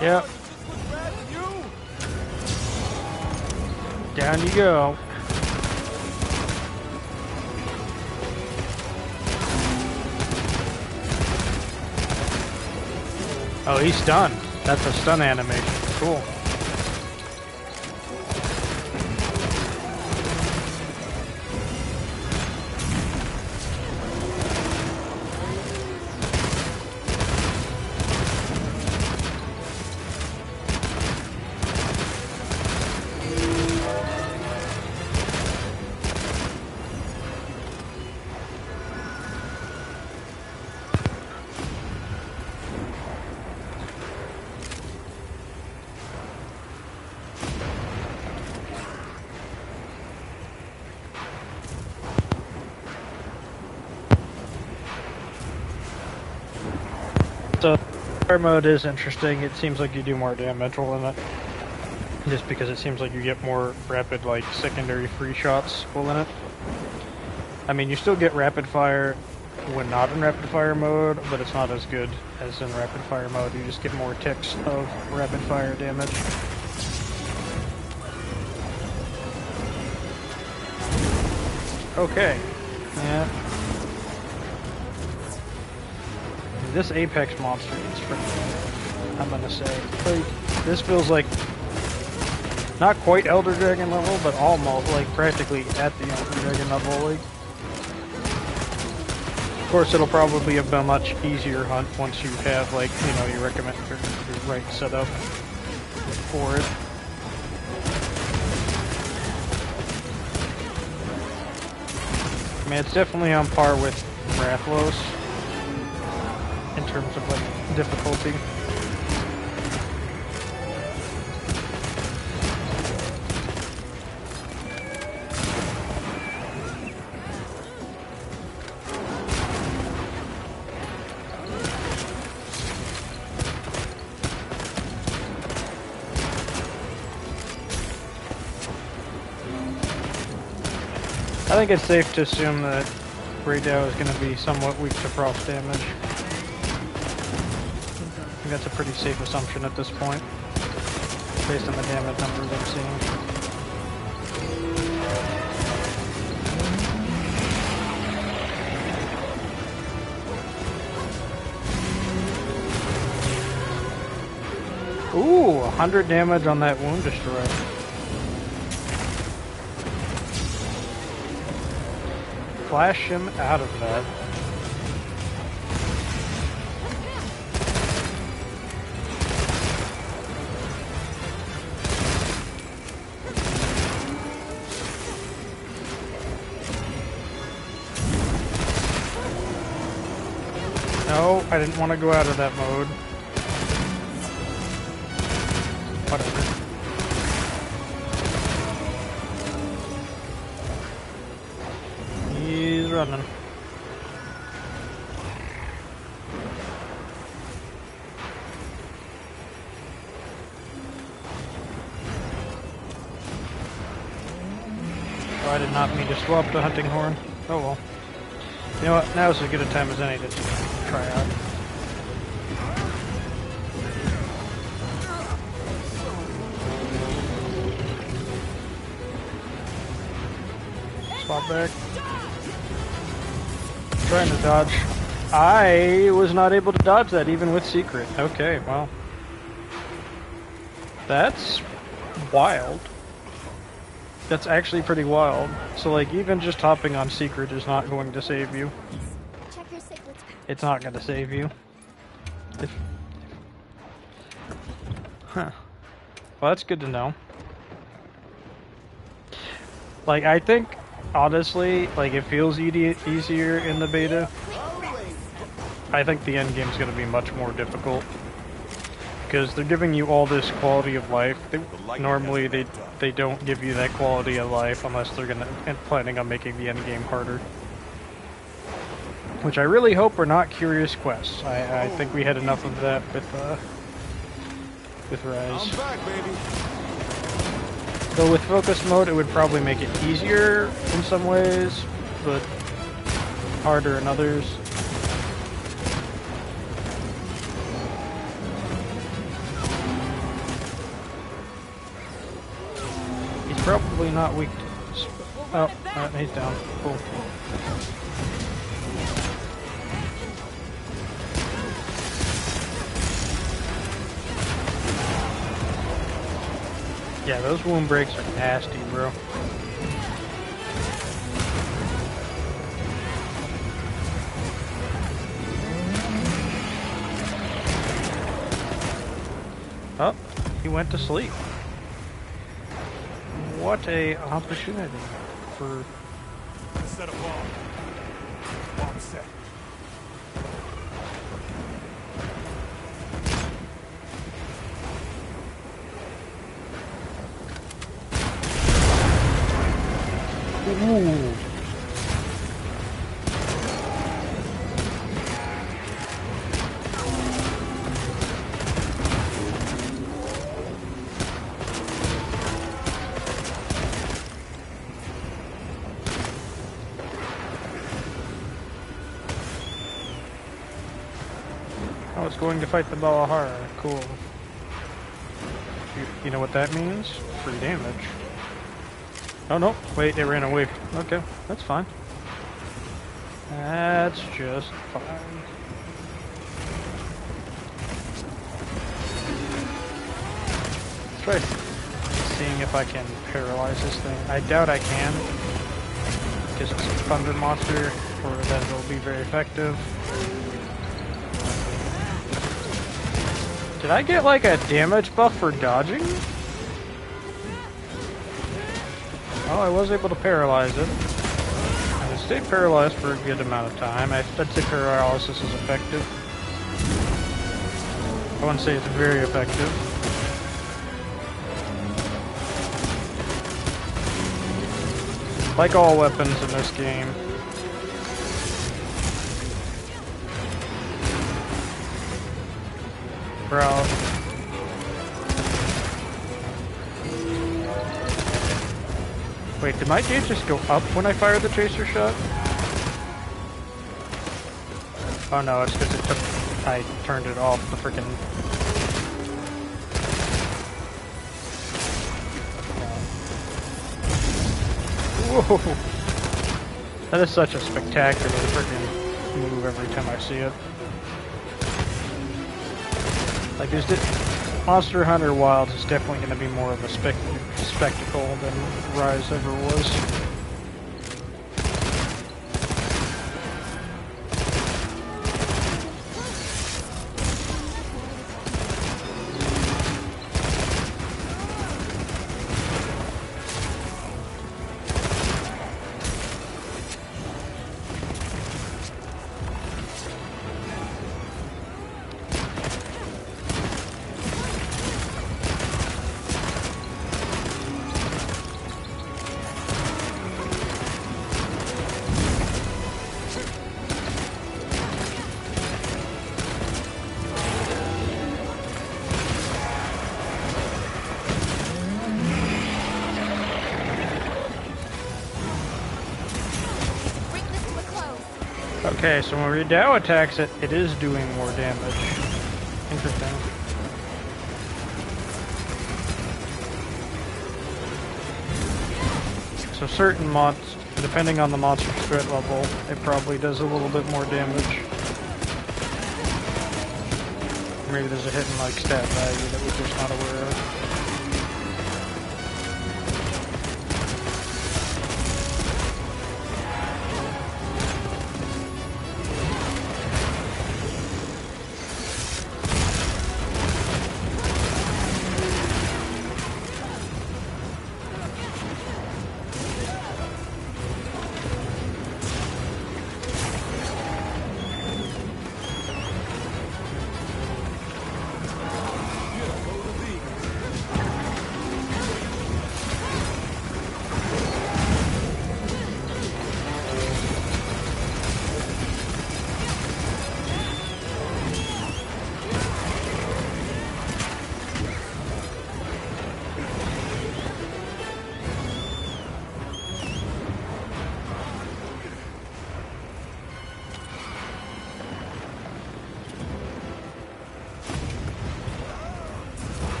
S1: Yep. Down you go. Oh, he's stunned. That's a stun animation. Cool. So, fire mode is interesting. It seems like you do more damage while in it. Just because it seems like you get more rapid, like, secondary free shots while in it. I mean, you still get rapid fire when not in rapid fire mode, but it's not as good as in rapid fire mode. You just get more ticks of rapid fire damage. Okay. Yeah. This Apex monster is freaking, I'm gonna say. Like, this feels like not quite Elder Dragon level, but almost, like, practically at the Elder Dragon level. Like, of course, it'll probably be a much easier hunt once you have, like, you know, your right setup for it. I mean, it's definitely on par with Rathlos in terms of, like, difficulty. I think it's safe to assume that Raydao is going to be somewhat weak to frost damage. I think that's a pretty safe assumption at this point, based on the damage numbers I'm seeing. Ooh, 100 damage on that wound destroy. Flash him out of that. No, I didn't want to go out of that mode. Whatever. He's running. I did not mean to swap the hunting horn. Oh well. You know what? Now is as good a time as any to try out. Swap back. Trying to dodge. I was not able to dodge that even with secret. Okay, well. That's wild. That's actually pretty wild. So like even just hopping on secret is not going to save you.
S2: Check your cichlids.
S1: It's not going to save you. Huh. Well, that's good to know. Like, I think, honestly, like, it feels easier in the beta. I think the end game's going to be much more difficult. Because they're giving you all this quality of life. Normally, they don't give you that quality of life unless they're planning on making the end game harder. Which I really hope are not curious quests. I think we had enough of that with Rise.
S3: I'm back, baby.
S1: Though with focus mode, it would probably make it easier in some ways, but harder in others. He's probably not weak to... Oh, he's down. Cool. Yeah, those wound breaks are nasty, bro. Oh, he went to sleep. What a opportunity for...
S3: Set a bomb. Bomb set.
S1: Ooh. I was going to fight the Balahara. Cool. You know what that means? Free damage. Oh no, wait, it ran away. Okay, that's fine. That's just fine. Let's try seeing if I can paralyze this thing. I doubt I can, because it's a thunder monster, or that it'll be very effective. Did I get like a damage buff for dodging? Oh, I was able to paralyze it. And it stayed paralyzed for a good amount of time. I'd say paralysis is effective. I wouldn't say it's very effective. Like all weapons in this game. Bro. Wait, did my gauge just go up when I fired the chaser shot? Oh no, it's because it took... I turned it off, the freaking... Whoa! That is such a spectacular freaking move every time I see it. Like, there's Monster Hunter Wilds is definitely going to be more of a spectacle than Rise ever was. Okay, so when Redao attacks it, it is doing more damage. Interesting. So certain mods, depending on the monster's threat level, it probably does a little bit more damage. Maybe there's a hidden like stat value that we're just not aware of.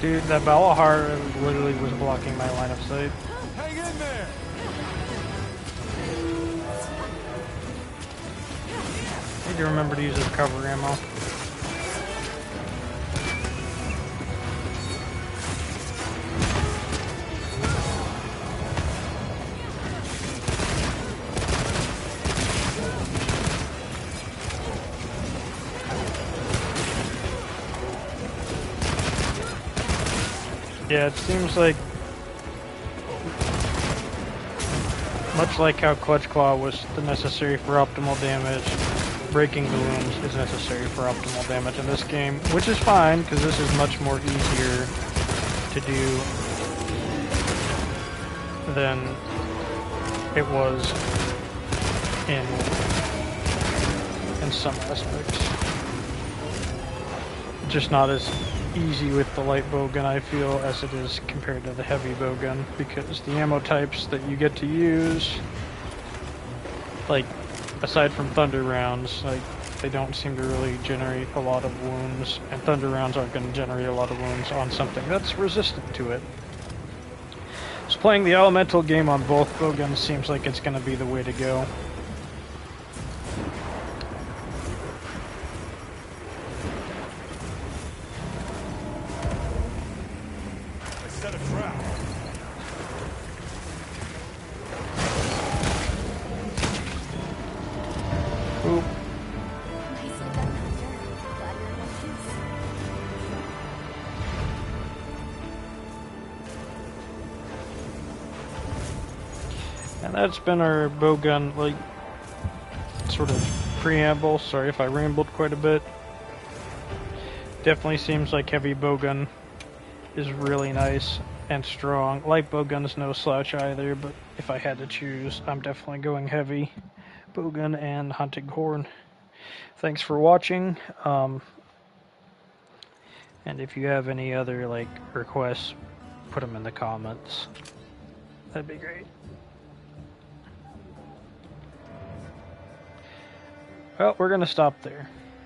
S1: Dude, that Balahar literally was blocking my line of sight.
S3: Hang in there!
S1: Need to remember to use his cover ammo. Yeah, it seems like, much like how Clutch Claw was necessary for optimal damage, breaking the wounds is necessary for optimal damage in this game, which is fine, because this is much more easier to do than it was in some aspects. Just not as easy with the light bowgun, I feel, as it is compared to the heavy bowgun, because the ammo types that you get to use, like, aside from thunder rounds, like, they don't seem to really generate a lot of wounds, and thunder rounds aren't going to generate a lot of wounds on something that's resistant to it. So playing the elemental game on both bowguns seems like it's going to be the way to go.
S3: Set a trap.
S1: Oop.
S2: Nicely done, Hunter. Glad you're in one piece.
S1: And that's been our bowgun, like, sort of preamble. Sorry if I rambled quite a bit. Definitely seems like heavy bowgun is really nice and strong. Light bowgun's no slouch either, but if I had to choose, I'm definitely going heavy bowgun and hunting horn. Thanks for watching. And if you have any other like requests, put them in the comments. That'd be great. Well, we're gonna stop there.